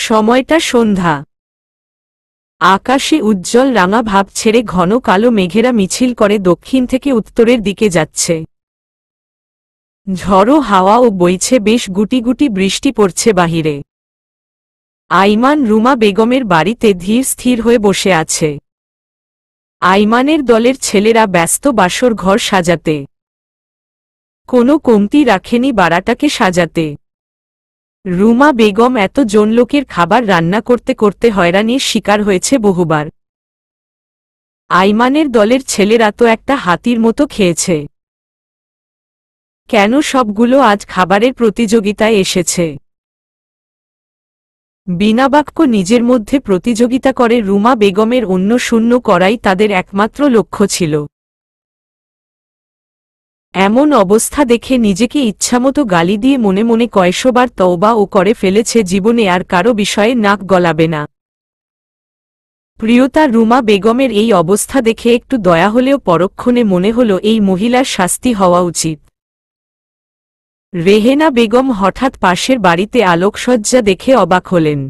সময়টা সন্ধ্যা। আকাশে উজ্জ্বল রাঙা ভাব ছেড়ে ঘন কালো মেঘেরা মিছিল করে দক্ষিণ থেকে উত্তরের দিকে যাচ্ছে। ঝড়ো হাওয়া ও বইছে, বেশ গুটি গুটি বৃষ্টি পড়ছে বাহিরে। আইমান রুমা বেগমের বাড়িতে ধীর স্থির হয়ে বসে আছে। আইমানের দলের ছেলেরা ব্যস্ত বাসর ঘর সাজাতে। কোনো কমতি রাখেনি বাড়াটাকে সাজাতে। রুমা বেগম এত জন লোকের খাবার রান্না করতে করতে হয়রানির শিকার হয়েছে বহুবার। আইমানের দলের ছেলেরা তো একটা হাতির মতো খেয়েছে। কেন সবগুলো আজ খাবারের প্রতিযোগিতায় এসেছে? বিনা বাক্য নিজের মধ্যে প্রতিযোগিতা করে রুমা বেগমের অন্য শূন্য করাই তাদের একমাত্র লক্ষ্য ছিল। এমন অবস্থা দেখে নিজেকে ইচ্ছামতো গালি দিয়ে মনে মনে কয়েকশবার তওবা ও করে ফেলেছে জীবনে আর কারো বিষয়ে নাক গলাবে না। প্রিয়তা রুমা বেগমের এই অবস্থা দেখে একটু দয়া হলেও পরক্ষণে মনে হল এই মহিলার শাস্তি হওয়া উচিত। রেহেনা বেগম হঠাৎ পাশের বাড়িতে আলোকসজ্জা দেখে অবাক হলেন।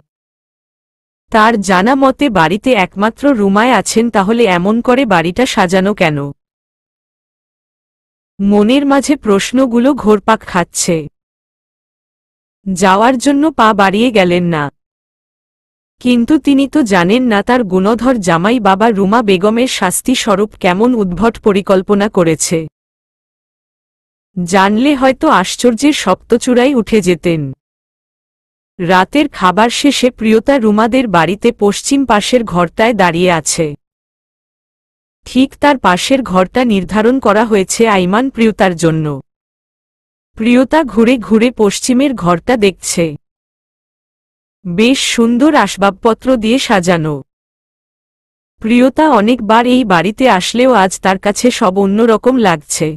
তার জানা মতে বাড়িতে একমাত্র রুমায় আছেন, তাহলে এমন করে বাড়িটা সাজানো কেন? মনের মাঝে প্রশ্নগুলো ঘোরপাক খাচ্ছে। যাওয়ার জন্য পা বাড়িয়ে গেলেন না। কিন্তু তিনি তো জানেন না তার গুণধর জামাই বাবা রুমা বেগমের শাস্তি স্বরূপ কেমন উদ্ভট পরিকল্পনা করেছে। জানলে হয়তো আশ্চর্যের সপ্তচূড়ায় উঠে যেতেন। রাতের খাবার শেষে প্রিয়তা রুমাদের বাড়িতে পশ্চিম পাশের ঘরটায় দাঁড়িয়ে আছে। ঠিক তার পাশের ঘরটা নির্ধারণ করা হয়েছে আইমান প্রিয়তার জন্য। প্রিয়তা ঘুরে ঘুরে পশ্চিমের ঘরটা দেখছে। বেশ সুন্দর আসবাবপত্র দিয়ে সাজানো। প্রিয়তা অনেকবার এই বাড়িতে আসলেও আজ তার কাছে সব অন্যরকম লাগছে।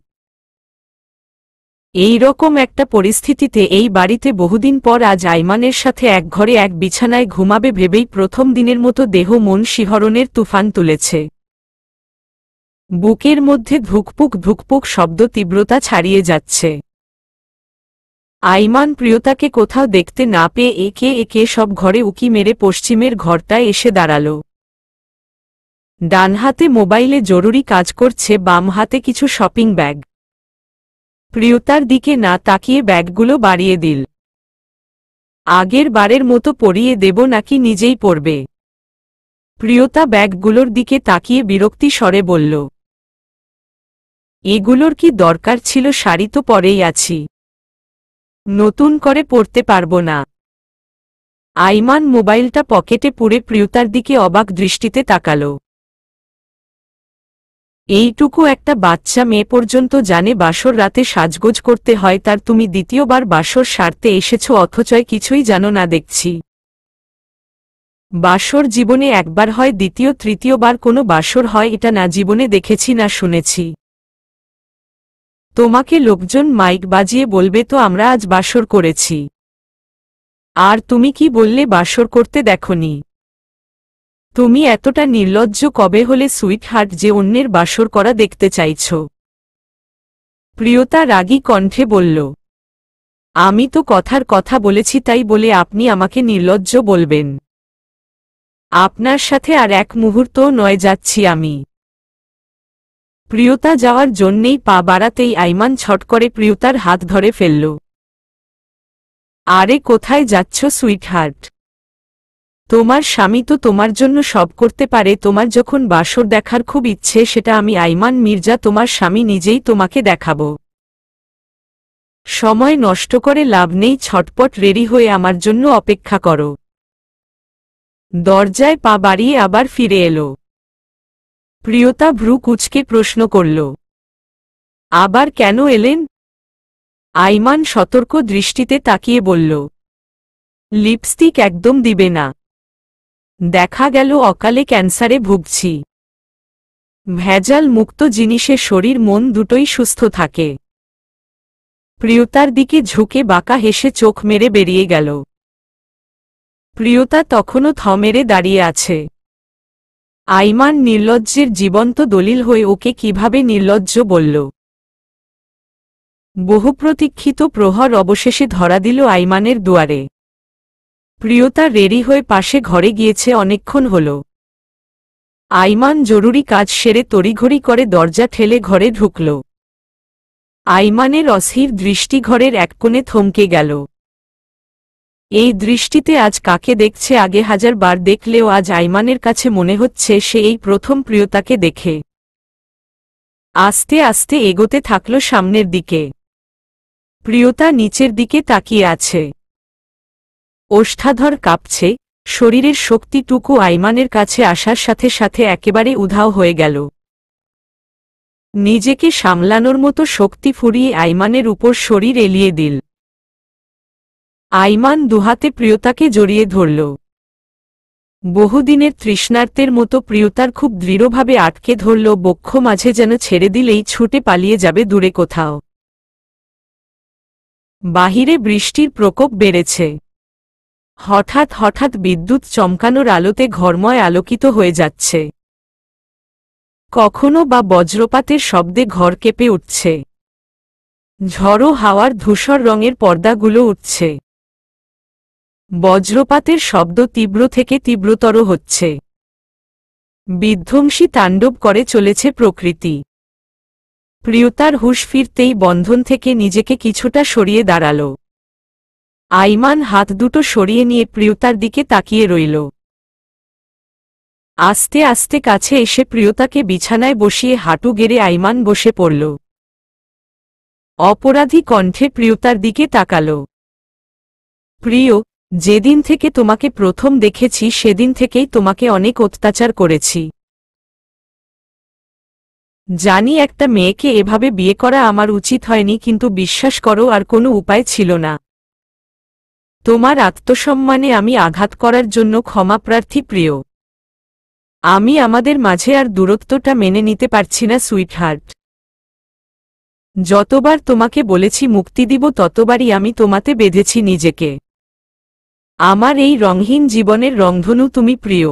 এই রকম একটা পরিস্থিতিতে এই বাড়িতে বহুদিন পর আজ আইমানের সাথে এক ঘরে এক বিছানায় ঘুমাবে ভেবেই প্রথম দিনের মতো দেহ মন শিহরণের তুফান তুলেছে। বুকের মধ্যে ধুকপুক ধুকপুক শব্দ তীব্রতা ছাড়িয়ে যাচ্ছে। আইমান প্রিয়তাকে কোথাও দেখতে না পেয়ে একে একে সব ঘরে উকি মেরে পশ্চিমের ঘরটায় এসে দাঁড়াল। ডান হাতে মোবাইলে জরুরি কাজ করছে, বাম হাতে কিছু শপিং ব্যাগ। প্রিয়তার দিকে না তাকিয়ে ব্যাগগুলো বাড়িয়ে দিল। আগের বারের মতো পরিয়ে দেব নাকি নিজেই পরবে? প্রিয়তা ব্যাগগুলোর দিকে তাকিয়ে বিরক্তি স্বরে বলল, এগুলোর কি দরকার ছিল? শাড়ি তো পরেই আছি, নতুন করে পরতে পারবো না। আইমান মোবাইলটা পকেটে পুরে প্রিয়তার দিকে অবাক দৃষ্টিতে তাকাল। এইটুকু একটা বাচ্চা মেয়ে পর্যন্ত জানে বাসর রাতে সাজগোজ করতে হয়, তার তুমি দ্বিতীয়বার বাসর সারতে এসেছ অথচ কিছুই জানো না দেখছি। বাসর জীবনে একবার হয়, দ্বিতীয় তৃতীয়বার কোনো বাসর হয় এটা না জীবনে দেখেছি না শুনেছি। তোমাকে লোকজন মাইক বাজিয়ে বলবে তো আমরা আজ বাসর করেছি, আর তুমি কি বললে বাসর করতে দেখনি? তুমি এতটা নির্লজ্জ কবে হলে সুইটহার্ট যে অন্যের বাসর করা দেখতে চাইছ? প্রিয়তা রাগী কণ্ঠে বলল, আমি তো কথার কথা বলেছি, তাই বলে আপনি আমাকে নির্লজ্জ বলবেন? আপনার সাথে আর এক মুহূর্তও নয় যাচ্ছি আমি। প্রিয়তা যাওয়ার জন্যেই পা বাড়াতেই আইমান ছট করে প্রিয়তার হাত ধরে ফেলল। আরে কোথায় যাচ্ছ সুইটহার্ট? তোমার স্বামী তো তোমার জন্য সব করতে পারে। তোমার যখন বাসর দেখার খুব ইচ্ছে, সেটা আমি আইমান মির্জা তোমার স্বামী নিজেই তোমাকে দেখাবো। সময় নষ্ট করে লাভ নেই, ছটপট রেডি হয়ে আমার জন্য অপেক্ষা করো। দরজায় পা বাড়িয়ে আবার ফিরে এলো। প্রিয়তা ভ্রু কুঁচকে প্রশ্ন করল, আবার কেন এলেন? আইমান সতর্ক দৃষ্টিতে তাকিয়ে বলল, লিপস্টিক একদম দিবে না, দেখা গেল অকালে ক্যান্সারে ভুগছি। ভেজাল মুক্ত জিনিসে শরীর মন দুটোই সুস্থ থাকে। প্রিয়তার দিকে ঝুঁকে বাঁকা হেসে চোখ মেরে বেরিয়ে গেল। প্রিয়তা তখনও থমেরে দাঁড়িয়ে আছে। আইমান নির্লজ্জের জীবন্ত দলিল হয়ে ওকে কিভাবে নির্লজ্জ বলল। বহুপ্রতীক্ষিত প্রহর অবশেষে ধরা দিল আইমানের দুয়ারে। প্রিয়তা রেডি হয়ে পাশে ঘরে গিয়েছে, অনেকক্ষণ হল। আইমান জরুরি কাজ সেরে তড়িঘড়ি করে দরজা ঠেলে ঘরে ঢুকল। আইমানের অস্থির দৃষ্টি ঘরের এক কোণে থমকে গেল। এই দৃষ্টিতে আজ কাকে দেখছে? আগে হাজারবার দেখলেও আজ আইমানের কাছে মনে হচ্ছে সে এই প্রথম প্রিয়তাকে দেখে। আস্তে আস্তে এগোতে থাকল সামনের দিকে। প্রিয়তা নিচের দিকে তাকিয়ে আছে। ওষ্ঠাধর কাঁপছে, শরীরের শক্তিটুকু আইমানের কাছে আসার সাথে সাথে একেবারে উধাও হয়ে গেল। নিজেকে সামলানোর মতো শক্তি ফুরিয়ে আইমানের উপর শরীর এলিয়ে দিল। আইমান দুহাতে প্রিয়তাকে জড়িয়ে ধরল। বহুদিনের তৃষ্ণার্তের মতো প্রিয়তার খুব দৃঢ়ভাবে আটকে ধরল, বক্ষ মাঝে যেন ছেড়ে দিলেই ছুটে পালিয়ে যাবে দূরে কোথাও। বাহিরে বৃষ্টির প্রকোপ বেড়েছে। হঠাৎ হঠাৎ বিদ্যুৎ চমকানোর আলোতে ঘরময় আলোকিত হয়ে যাচ্ছে। কখনো বা বজ্রপাতের শব্দে ঘর কেঁপে উঠছে। ঝড়ো হাওয়ার ধূসর রঙের পর্দাগুলো উঠছে। বজ্রপাতের শব্দ তীব্র থেকে তীব্রতর হচ্ছে। বিধ্বংসী তাণ্ডব করে চলেছে প্রকৃতি। প্রিয়তার হুঁশ ফিরতেই বন্ধন থেকে নিজেকে কিছুটা সরিয়ে দাঁড়াল। আইমান হাত দুটো সরিয়ে নিয়ে প্রিয়তার দিকে তাকিয়ে রইল। আস্তে আস্তে কাছে এসে প্রিয়তাকে বিছানায় বসিয়ে হাঁটু গেড়ে আইমান বসে পড়ল। অপরাধী কণ্ঠে প্রিয়তার দিকে তাকাল। প্রিয়, যেদিন থেকে তোমাকে প্রথম দেখেছি সেদিন থেকেই তোমাকে অনেক অত্যাচার করেছি। জানি একটা মেয়েকে এভাবে বিয়ে করা আমার উচিত হয়নি, কিন্তু বিশ্বাস করো আর কোনো উপায় ছিল না। তোমার আত্মসম্মানে আমি আঘাত করার জন্য ক্ষমাপ্রার্থী প্রিয়। আমি আমাদের মাঝে আর দূরত্বটা মেনে নিতে পারছি না সুইটহার্ট। যতবার তোমাকে বলেছি মুক্তি দিব ততবারই আমি তোমাতে বেঁধেছি নিজেকে। আমার এই রঙহীন জীবনের রংধনু তুমি প্রিয়।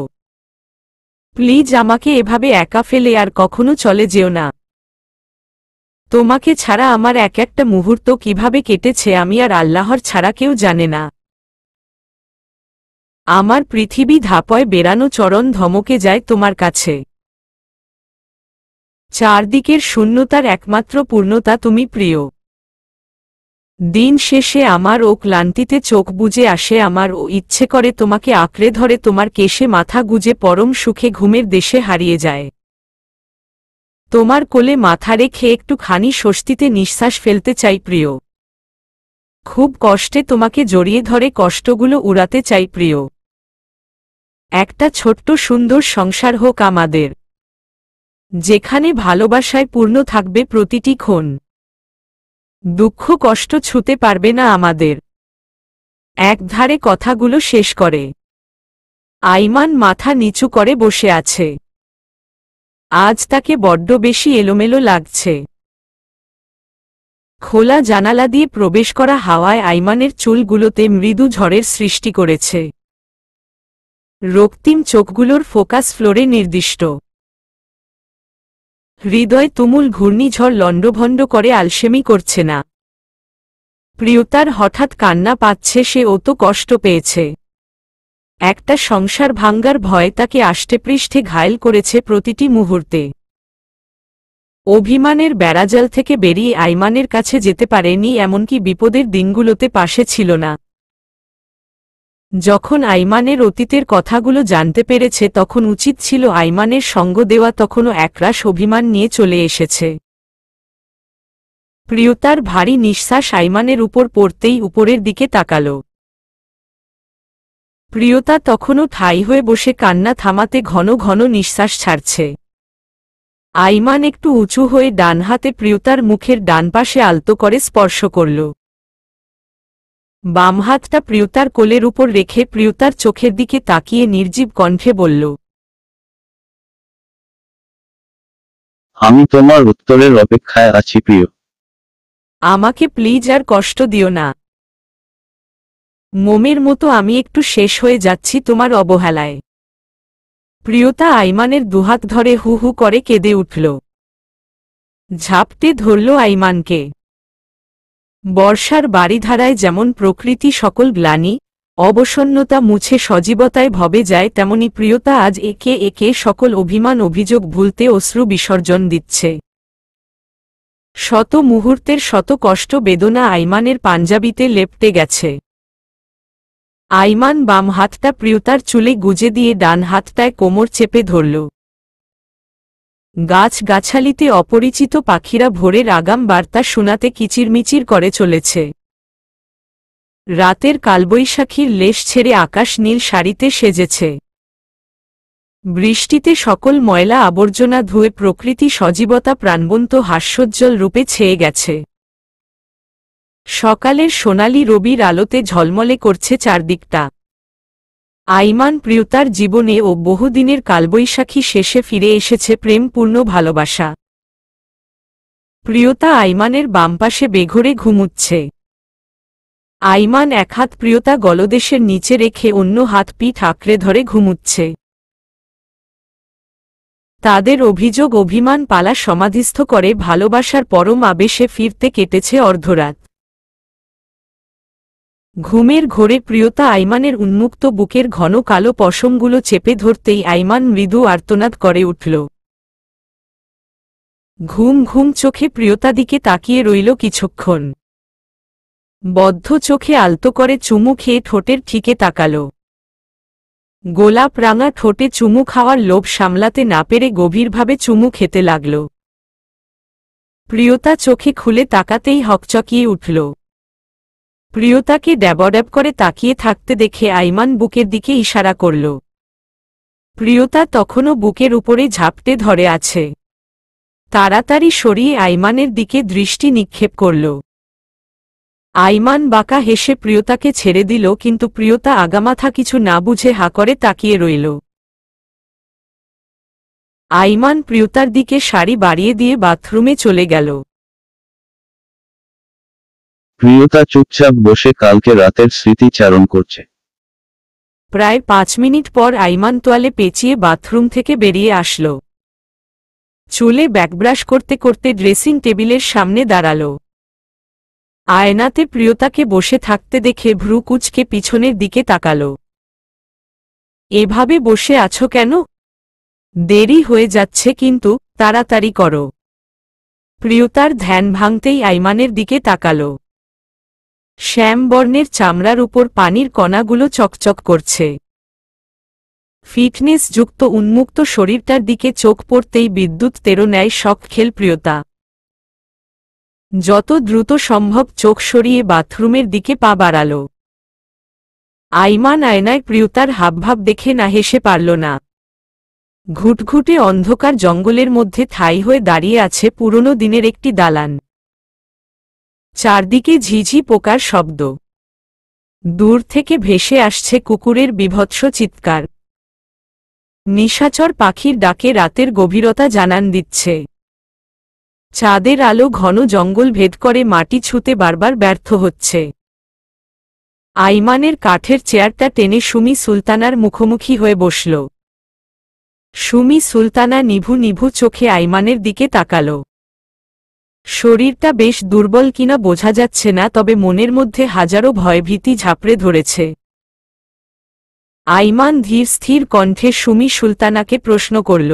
প্লিজ আমাকে এভাবে একা ফেলে আর কখনো চলে যেও না। তোমাকে ছাড়া আমার এক একটা মুহূর্ত কিভাবে কেটেছে আমি আর আল্লাহর ছাড়া কেউ জানে না। আমার পৃথিবী ধাপয় বেড়ানো চরণ ধমকে যায় তোমার কাছে। চারদিকের শূন্যতার একমাত্র পূর্ণতা তুমি প্রিয়। দিন শেষে আমার ও ক্লান্তিতে চোখ বুজে আসে আমার ও ইচ্ছে করে তোমাকে আঁকড়ে ধরে তোমার কেশে মাথা গুজে পরম সুখে ঘুমের দেশে হারিয়ে যায়। তোমার কোলে মাথা রেখে একটুখানি স্বস্তিতে নিঃশ্বাস ফেলতে চাই প্রিয়। খুব কষ্টে তোমাকে জড়িয়ে ধরে কষ্টগুলো উড়াতে চাই প্রিয়। একটা ছোট্ট সুন্দর সংসার হোক আমাদের, যেখানে ভালোবাসায় পূর্ণ থাকবে প্রতিটি ক্ষণ। দুঃখ কষ্ট ছুঁতে পারবে না আমাদের। একধারে কথাগুলো শেষ করে আইমান মাথা নিচু করে বসে আছে। আজ তাকে বড্ড বেশি এলোমেলো লাগছে। খোলা জানালা দিয়ে প্রবেশ করা হাওয়ায় আইমানের চুলগুলোতে মৃদু ঝড়ের সৃষ্টি করেছে। রক্তিম চোখগুলোর ফোকাস ফ্লোরে নির্দিষ্ট। হৃদয় তুমুল ঘূর্ণিঝড় লণ্ডভণ্ড করে আলসেমি করছে না। প্রিয়তার হঠাৎ কান্না পাচ্ছে, সে অত কষ্ট পেয়েছে। একটা সংসার ভাঙ্গার ভয় তাকে আষ্টেপৃষ্ঠে ঘায়েল করেছে প্রতিটি মুহূর্তে। অভিমানের বেড়াজাল থেকে বেরিয়ে আইমানের কাছে যেতে পারেনি, এমনকি বিপদের দিনগুলোতে পাশে ছিল না। যখন আইমানের অতীতের কথাগুলো জানতে পেরেছে তখন উচিত ছিল আইমানের সঙ্গ দেওয়া, তখনও একরাশ অভিমান নিয়ে চলে এসেছে। প্রিয়তার ভারী নিঃশ্বাস আইমানের উপর পড়তেই উপরের দিকে তাকাল। প্রিয়তা তখনও ঠাই হয়ে বসে কান্না থামাতে ঘন ঘন নিঃশ্বাস ছাড়ছে। আইমান একটু উঁচু হয়ে ডান হাতে প্রিয়তার মুখের ডান পাশে আলতো করে স্পর্শ করল। বাম হাতটা প্রিয়তার কোলের উপর রেখে প্রিয়তার চোখের দিকে তাকিয়ে নির্জীব কণ্ঠে বলল, আমি তোমার উত্তরের অপেক্ষায় আছি প্রিয়। আমাকে প্লিজ আর কষ্ট দিও না। মোমের মতো আমি একটু শেষ হয়ে যাচ্ছি তোমার অবহেলায়। প্রিয়তা আইমানের দুহাত ধরে হু হু করে কেঁদে উঠল। ঝাপটে ধরল আইমানকে। বর্ষার বারিধারায় যেমন প্রকৃতি সকল গ্লানি, অবসন্নতা মুছে সজীবতায় ভবে যায়, তেমনি প্রিয়তা আজ একে একে সকল অভিমান অভিযোগ ভুলতে অশ্রু বিসর্জন দিচ্ছে। শত মুহূর্তের শত কষ্ট বেদনা আইমানের পাঞ্জাবিতে লেপ্টে গেছে। আইমান বাম হাতটা প্রিয়তার চুলে গুজে দিয়ে ডান হাতটায় কোমর চেপে ধরল। গাছ গাছালিতে অপরিচিত পাখিরা ভোরের আগাম বার্তা শোনাতে কিচিরমিচির করে চলেছে। রাতের কালবৈশাখীর লেশ ছেড়ে আকাশ নীল শাড়িতে সেজেছে। বৃষ্টিতে সকল ময়লা আবর্জনা ধুয়ে প্রকৃতি সজীবতা প্রাণবন্ত হাস্যোজ্জ্বল রূপে ছেয়ে গেছে। সকালের সোনালি রবির আলোতে ঝলমলে করছে চারদিকটা। আইমান প্রিয়তার জীবনে ও বহুদিনের কালবৈশাখী শেষে ফিরে এসেছে প্রেমপূর্ণ ভালোবাসা। প্রিয়তা আইমানের বামপাশে বেঘোরে ঘুমুচ্ছে। আইমান এক হাত প্রিয়তা গলদেশের নিচে রেখে অন্য হাত পিঠ আঁকড়ে ধরে ঘুমুচ্ছে। তাদের অভিযোগ অভিমান পালা সমাধিস্থ করে ভালোবাসার পরম আবেশে ফিরতে কেটেছে অর্ধরাত। ঘুমের ঘোরে প্রিয়তা আইমানের উন্মুক্ত বুকের ঘন কালো পশমগুলো চেপে ধরতেই আইমান মৃদু আর্তনাদ করে উঠল। ঘুম ঘুম চোখে প্রিয়তা দিকে তাকিয়ে রইল কিছুক্ষণ। বদ্ধ চোখে আলতো করে চুমু খেয়ে ঠোঁটের ঠিকে তাকাল। গোলাপ রাঙা ঠোঁটে চুমু খাওয়ার লোভ সামলাতে না পেরে গভীরভাবে চুমু খেতে লাগল। প্রিয়তা চোখে খুলে তাকাতেই হকচকিয়ে উঠল। প্রিয়তাকে ড্যাবড্যাব করে তাকিয়ে থাকতে দেখে আইমান বুকের দিকে ইশারা করল। প্রিয়তা তখনও বুকের উপরে ঝাপটে ধরে আছে। তাড়াতাড়ি সরিয়ে আইমানের দিকে দৃষ্টি নিক্ষেপ করল। আইমান বাঁকা হেসে প্রিয়তাকে ছেড়ে দিল, কিন্তু প্রিয়তা আগামাথা কিছু না বুঝে হা করে তাকিয়ে রইল। আইমান প্রিয়তার দিকে শাড়ি বাড়িয়ে দিয়ে বাথরুমে চলে গেল। প্রিয়তা চুপচাপ বসে কালকে রাতের স্মৃতি চারণ করছে। প্রায় 5 মিনিট পর আইমান তোয়ালে পেঁচিয়ে বাথরুম থেকে বেরিয়ে আসল। চুলে ব্যাকব্রাশ করতে করতে ড্রেসিং টেবিলের সামনে দাঁড়াল। আয়নাতে প্রিয়তাকে বসে থাকতে দেখে ভ্রু কুঁচকে পিছনের দিকে তাকাল। এভাবে বসে আছো কেন? দেরি হয়ে যাচ্ছে কিন্তু, তাড়াতাড়ি করো। প্রিয়তার ধ্যান ভাঙতেই আইমানের দিকে তাকাল। শ্যামবর্ণের চামড়ার উপর পানির কণাগুলো চকচক করছে। ফিটনেসযুক্ত উন্মুক্ত শরীরটার দিকে চোখ পড়তেই বিদ্যুৎ তেরো ন্যায় শখ খেল প্রিয়তা। যত দ্রুত সম্ভব চোখ সরিয়ে বাথরুমের দিকে পা বাড়াল। আইমান আয়নায় প্রিয়তার হাবভাব দেখে না হেসে পারল না। ঘুটঘুটে অন্ধকার জঙ্গলের মধ্যে ঠাঁই হয়ে দাঁড়িয়ে আছে পুরনো দিনের একটি দালান। চারদিকে ঝিঝি পোকার শব্দ। দূর থেকে ভেসে আসছে কুকুরের বীভৎস চিৎকার। নিশাচর পাখির ডাকে রাতের গভীরতা জানান দিচ্ছে। চাঁদের আলো ঘন জঙ্গল ভেদ করে মাটি ছুঁতে বারবার ব্যর্থ হচ্ছে। আইমানের কাঠের চেয়ারটা টেনে সুমি সুলতানার মুখোমুখি হয়ে বসল। সুমি সুলতানা নিভু নিভু চোখে আইমানের দিকে তাকাল। শরীরটা বেশ দুর্বল কিনা বোঝা যাচ্ছে না, তবে মনের মধ্যে হাজারো ভয়ভীতি ঝাপড়ে ধরেছে। আইমান ধীর স্থির কণ্ঠে সুমি সুলতানাকে প্রশ্ন করল,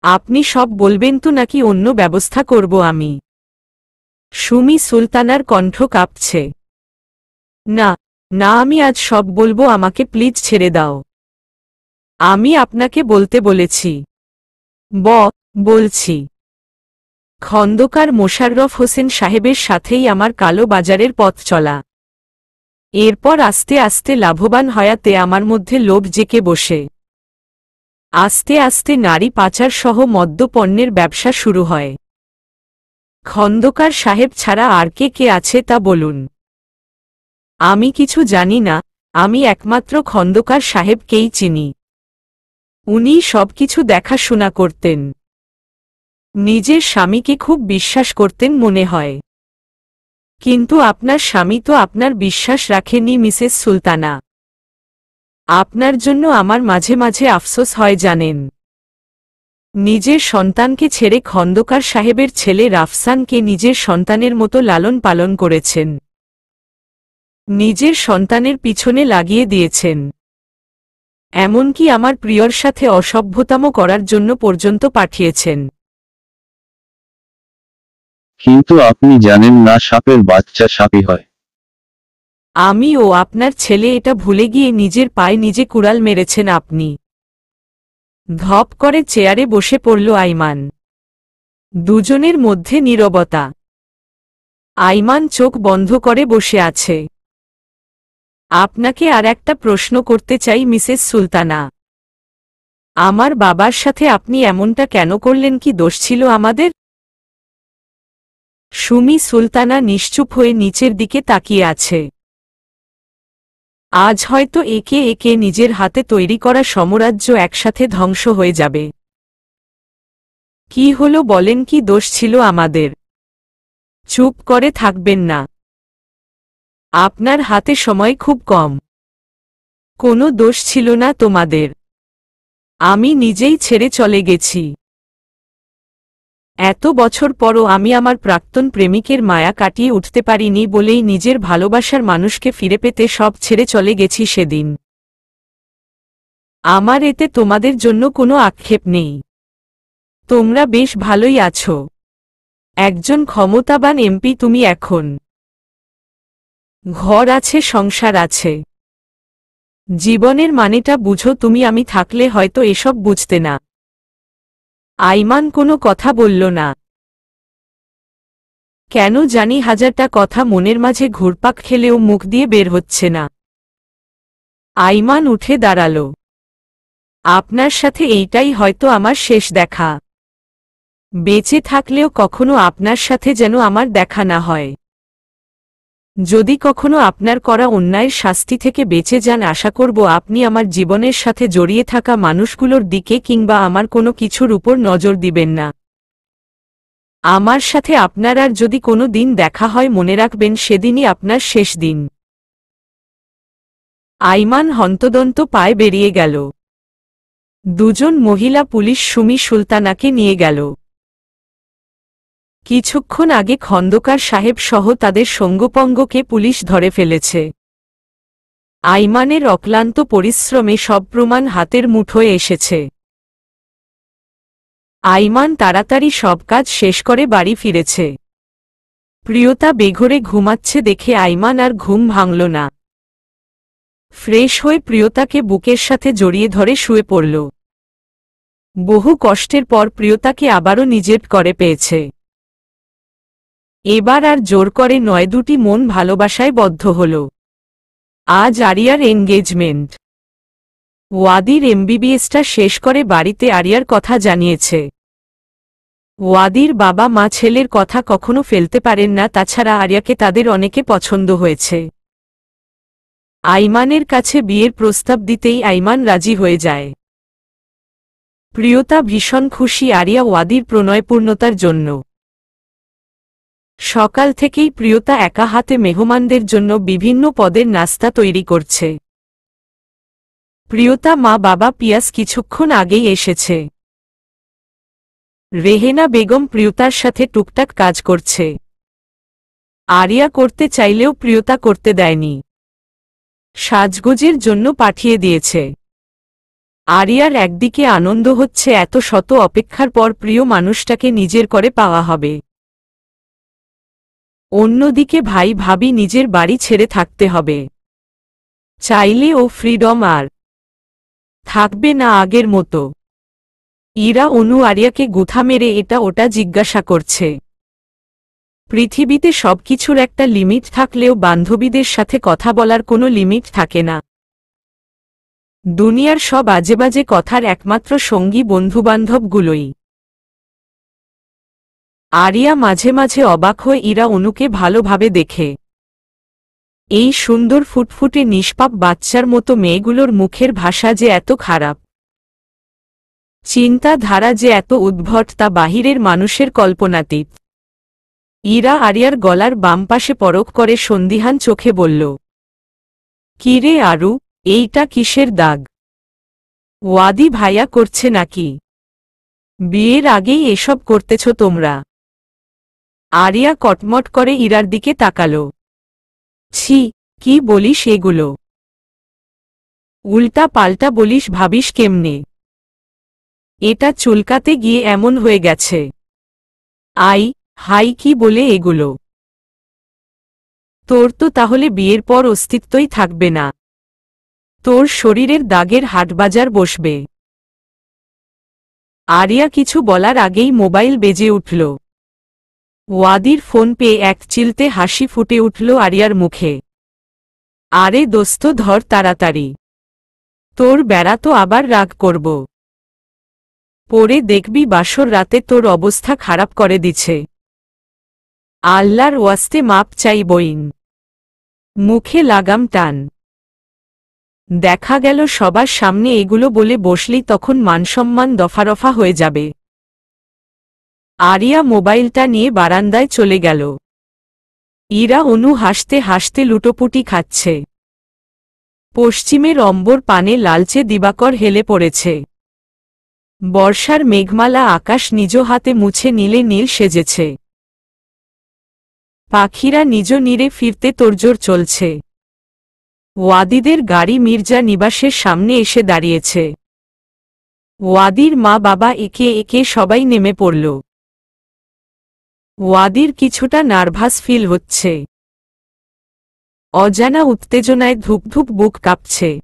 আপনি সব বলবেন তো নাকি অন্য ব্যবস্থা করব আমি? সুমি সুলতানার কণ্ঠ কাঁপছে। না না, আমি আজ সব বলবো, আমাকে প্লিজ ছেড়ে দাও। আমি আপনাকে বলতে বলেছি। বলছি। খন্দকার মোশাররফ হোসেন সাহেবের সাথেই আমার কালো বাজারের পথ চলা। এরপর আস্তে আস্তে লাভবান হয়াতে আমার মধ্যে লোভ জেকে বসে। আস্তে আস্তে নারী পাচার সহ মদ্যপণ্যের ব্যবসা শুরু হয়। খন্দকার সাহেব ছাড়া আর কে আছে তা বলুন। আমি কিছু জানি না, আমি একমাত্র খন্দকার সাহেবকেই চিনি। উনি সবকিছু দেখাশোনা করতেন। নিজের স্বামীকে খুব বিশ্বাস করতেন মনে হয়। কিন্তু আপনার স্বামী তো আপনার বিশ্বাস রাখেনি মিসেস সুলতানা। আপনার জন্য আমার মাঝে মাঝে আফসোস হয় জানেন। নিজের সন্তানকে ছেড়ে খন্দকার সাহেবের ছেলে রাফসানকে নিজের সন্তানের মতো লালন পালন করেছেন। নিজের সন্তানের পিছনে লাগিয়ে দিয়েছেন, এমনকি আমার প্রিয়র সাথে অসভ্যতামো করার জন্য পর্যন্ত পাঠিয়েছেন। কিন্তু আপনি জানেন না সাপের বাচ্চা সাপই হয়। আমি ও আপনার ছেলে এটা ভুলে গিয়ে নিজের পায়ে নিজে কুড়াল মেরেছেন আপনি। ধপ করে চেয়ারে বসে পড়ল আইমান। দুজনের মধ্যে নীরবতা। আইমান চোখ বন্ধ করে বসে আছে। আপনাকে আর একটা প্রশ্ন করতে চাই মিসেস সুলতানা। আমার বাবার সাথে আপনি এমনটা কেন করলেন? কি দোষ ছিল আমাদের? সুমি সুলতানা নিশ্চুপ হয়ে নিচের দিকে তাকিয়ে আছে। আজ হয়তো একে একে নিজের হাতে তৈরি করা সাম্রাজ্য একসাথে ধ্বংস হয়ে যাবে। কি হলো বলেন, কি দোষ ছিল আমাদের? চুপ করে থাকবেন না। আপনার হাতে সময় খুব কম। কোনো দোষ ছিল না তোমাদের। আমি নিজেই ছেড়ে চলে গেছি। এত বছর পরও আমি আমার প্রাক্তন প্রেমিকের মায়া কাটিয়ে উঠতে পারিনি বলেই নিজের ভালোবাসার মানুষকে ফিরে পেতে সব ছেড়ে চলে গেছি সেদিন। আমার এতে তোমাদের জন্য কোনো আক্ষেপ নেই। তোমরা বেশ ভালোই আছো। একজন ক্ষমতাবান এমপি তুমি এখন। ঘর আছে, সংসার আছে। জীবনের মানেটা বুঝো তুমি। আমি থাকলে হয়তো এসব বুঝতে না। আইমান কোনো কথা বলল না। কেন জানি হাজারটা কথা মনের মাঝে ঘুরপাক খেলেও মুখ দিয়ে বের হচ্ছে না। আইমান উঠে দাঁড়াল। আপনার সাথে এইটাই হয়তো আমার শেষ দেখা। বেঁচে থাকলেও কখনো আপনার সাথে যেন আমার দেখা না হয়। যদি কখনো আপনার করা অন্যায়ের শাস্তি থেকে বেঁচে যান, আশা করব আপনি আমার জীবনের সাথে জড়িয়ে থাকা মানুষগুলোর দিকে কিংবা আমার কোনো কিছুর উপর নজর দিবেন না। আমার সাথে আপনার আর যদি কোনো দিন দেখা হয়, মনে রাখবেন সেদিনই আপনার শেষ দিন। আইমান হন্তদন্ত পায়ে বেরিয়ে গেল। দুজন মহিলা পুলিশ সুমি সুলতানাকে নিয়ে গেল। কিছুক্ষণ আগে খন্দকার সাহেব সহ তাদের সঙ্গপঙ্গকে পুলিশ ধরে ফেলেছে। আইমানের অক্লান্ত পরিশ্রমে সব প্রমাণ হাতের মুঠোয় এসেছে। আইমান তাড়াতাড়ি সব কাজ শেষ করে বাড়ি ফিরেছে। প্রিয়তা বেঘরে ঘুমাচ্ছে দেখে আইমান আর ঘুম ভাঙল না। ফ্রেশ হয়ে প্রিয়তাকে বুকের সাথে জড়িয়ে ধরে শুয়ে পড়ল। বহু কষ্টের পর প্রিয়তাকে আবারও নিজের করে পেয়েছে। এবার আর জোর করে নয়, দুটি মন ভালোবাসায় বদ্ধ হল। আজ আরিয়ার এনগেজমেন্ট। ওয়াদির এমবিবিএসটা শেষ করে বাড়িতে আরিয়ার কথা জানিয়েছে। ওয়াদির বাবা মা ছেলের কথা কখনো ফেলতে পারেন না, তাছাড়া আরিয়াকে তাদের অনেকে পছন্দ হয়েছে। আইমানের কাছে বিয়ের প্রস্তাব দিতেই আইমান রাজি হয়ে যায়। প্রিয়তা ভীষণ খুশি আরিয়া ওয়াদির প্রণয়পূর্ণতার জন্য। সকাল থেকেই প্রিয়তা একা হাতে মেহমানদের জন্য বিভিন্ন পদের নাস্তা তৈরি করছে। প্রিয়তা মা বাবা পিয়াস কিছুক্ষণ আগেই এসেছে। রেহেনা বেগম প্রিয়তার সাথে টুকটাক কাজ করছে। আরিয়া করতে চাইলেও প্রিয়তা করতে দেয়নি। সাজগোজের জন্য পাঠিয়ে দিয়েছে। আরিয়ার একদিকে আনন্দ হচ্ছে, এত শত অপেক্ষার পর প্রিয় মানুষটাকে নিজের করে পাওয়া হবে। অন্যদিকে ভাই ভাবি নিজের বাড়ি ছেড়ে থাকতে হবে। চাইলে ও ফ্রিডম আর থাকবে না আগের মতো। ইরা অনু আরিয়াকে গুথা মেরে এটা ওটা জিজ্ঞাসা করছে। পৃথিবীতে সবকিছুর একটা লিমিট থাকলেও বান্ধবীদের সাথে কথা বলার কোনো লিমিট থাকে না। দুনিয়ার সব আজেবাজে কথার একমাত্র সঙ্গী বন্ধুবান্ধবগুলোই। আরিয়া মাঝে মাঝে অবাক হয়ে ইরা অনুকে ভালোভাবে দেখে। এই সুন্দর ফুটফুটে নিষ্পাপ বাচ্চার মতো মেয়েগুলোর মুখের ভাষা যে এত খারাপ, চিন্তাধারা যে এত উদ্ভট, তা বাহিরের মানুষের কল্পনাতীত। ইরা আরিয়ার গলার বাম পাশে পরখ করে সন্দিহান চোখে বলল, কিরে আরু, এইটা কিসের দাগ? ওয়াদি ভাইয়া করছে নাকি? বিয়ের আগেই এসব করতেছ তোমরা? আরিয়া কটমট করে ইরার দিকে তাকাল। ছি, কি বলিস এগুলো? উল্টা পাল্টা বলিস, ভাবিস কেমনে? এটা চুলকাতে গিয়ে এমন হয়ে গেছে। আই হাই, কি বলে এগুলো? তোর তো তাহলে বিয়ের পর অস্তিত্বই থাকবে না। তোর শরীরের দাগের হাটবাজার বসবে। আরিয়া কিছু বলার আগেই মোবাইল বেজে উঠল। ওয়াদির ফোন পেয়ে এক চিলতে হাসি ফুটে উঠল আরিয়ার মুখে। আরে দোস্ত, ধর তাড়াতাড়ি, তোর বেড়া তো আবার রাগ করব। পরে দেখবি বাসর রাতে তোর অবস্থা খারাপ করে দিছে। আল্লাহর ওয়াস্তে মাপ চাই বইন। মুখে লাগাম টান। দেখা গেল সবার সামনে এগুলো বলে বসলি তখন মানসম্মান দফারফা হয়ে যাবে। আরিয়া মোবাইলটা নিয়ে বারান্দায় চলে গেল। ইরা অনু হাসতে হাসতে লুটোপুটি খাচ্ছে। পশ্চিমের অম্বর পানে লালচে দিবাকর হেলে পড়েছে। বর্ষার মেঘমালা আকাশ নিজ হাতে মুছে নীলে নীল সেজেছে। পাখিরা নিজ নীরে ফিরতে তোড়জোড় চলছে। ওয়াদিদের গাড়ি মির্জা নিবাসের সামনে এসে দাঁড়িয়েছে। ওয়াদির মা বাবা একে একে সবাই নেমে পড়ল। ওয়াদির কিছুটা নার্ভাস ফিল হচ্ছে। অজানা উত্তেজনায় ধুপধুপ বুক কাঁপছে।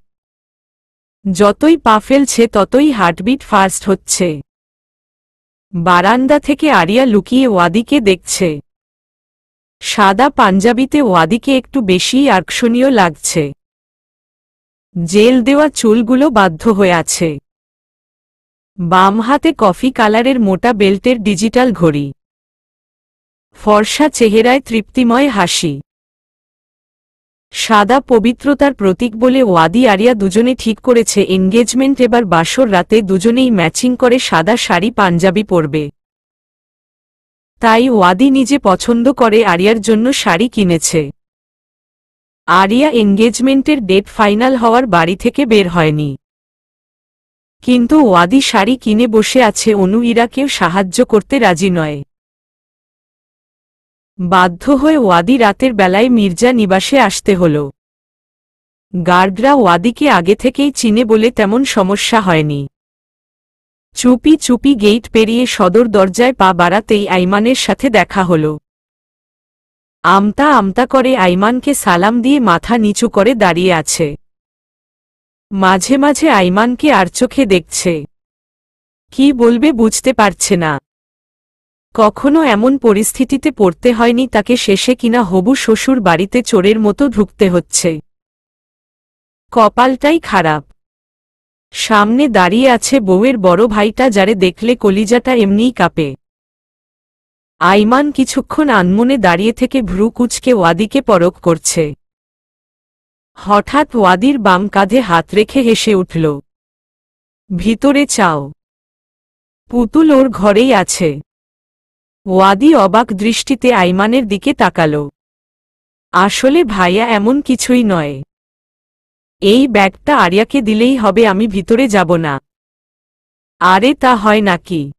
যতই পা ফেলছে ততই হার্টবিট ফাস্ট হচ্ছে। বারান্দা থেকে আরিয়া লুকিয়ে ওয়াদিকে দেখছে। সাদা পাঞ্জাবিতে ওয়াদিকে একটু বেশিই আকর্ষণীয় লাগছে। জেল দেওয়া চুলগুলো বাধ্য হয়ে আছে। বাম হাতে কফি কালারের মোটা বেল্টের ডিজিটাল ঘড়ি। ফর্সা চেহারায় তৃপ্তিময় হাসি। সাদা পবিত্রতার প্রতীক বলে ওয়াদি আরিয়া দুজনে ঠিক করেছে এনগেজমেন্ট এবার বাসর রাতে দুজনেই ম্যাচিং করে সাদা শাড়ি পাঞ্জাবি পরবে। তাই ওয়াদি নিজে পছন্দ করে আরিয়ার জন্য শাড়ি কিনেছে। আরিয়া এনগেজমেন্টের ডেট ফাইনাল হওয়ার বাড়ি থেকে বের হয়নি। কিন্তু ওয়াদি শাড়ি কিনে বসে আছে। অনু ইরাকেও সাহায্য করতে রাজি নয়। বাধ্য হয়ে ওয়াদি রাতের বেলায় মির্জা নিবাসে আসতে হল। গার্ডরা ওয়াদিকে আগে থেকেই চিনে বলে তেমন সমস্যা হয়নি। চুপি চুপি গেট পেরিয়ে সদর দরজায় পা বাড়াতেই আইমানের সাথে দেখা হল। আমতা আমতা করে আইমানকে সালাম দিয়ে মাথা নিচু করে দাঁড়িয়ে আছে। মাঝে মাঝে আইমানকে আর চোখে দেখছে। কি বলবে বুঝতে পারছে না। কখনো এমন পরিস্থিতিতে পড়তে হয়নি তাকে, শেষে কিনা হবু শ্বশুর বাড়িতে চোরের মতো ঢুকতে হচ্ছে। কপালটাই খারাপ। সামনে দাঁড়িয়ে আছে বউয়ের বড় ভাইটা, যারে দেখলে কলিজাটা এমনিই কাঁপে। আইমান কিছুক্ষণ আনমনে দাঁড়িয়ে থেকে ভ্রু কুঁচকে ওয়াদিকে পরখ করছে। হঠাৎ ওয়াদির বাম কাঁধে হাত রেখে হেসে উঠল। ভিতরে চাও। পুতুল ওর ঘরেই আছে। ওয়াদি অবাক দৃষ্টিতে আইমানের দিকে তাকাল। আসলে ভাইয়া এমন কিছুই নয়। এই ব্যাগটা আরিয়াকে দিলেই হবে, আমি ভিতরে যাব না। আরে তা হয় নাকি?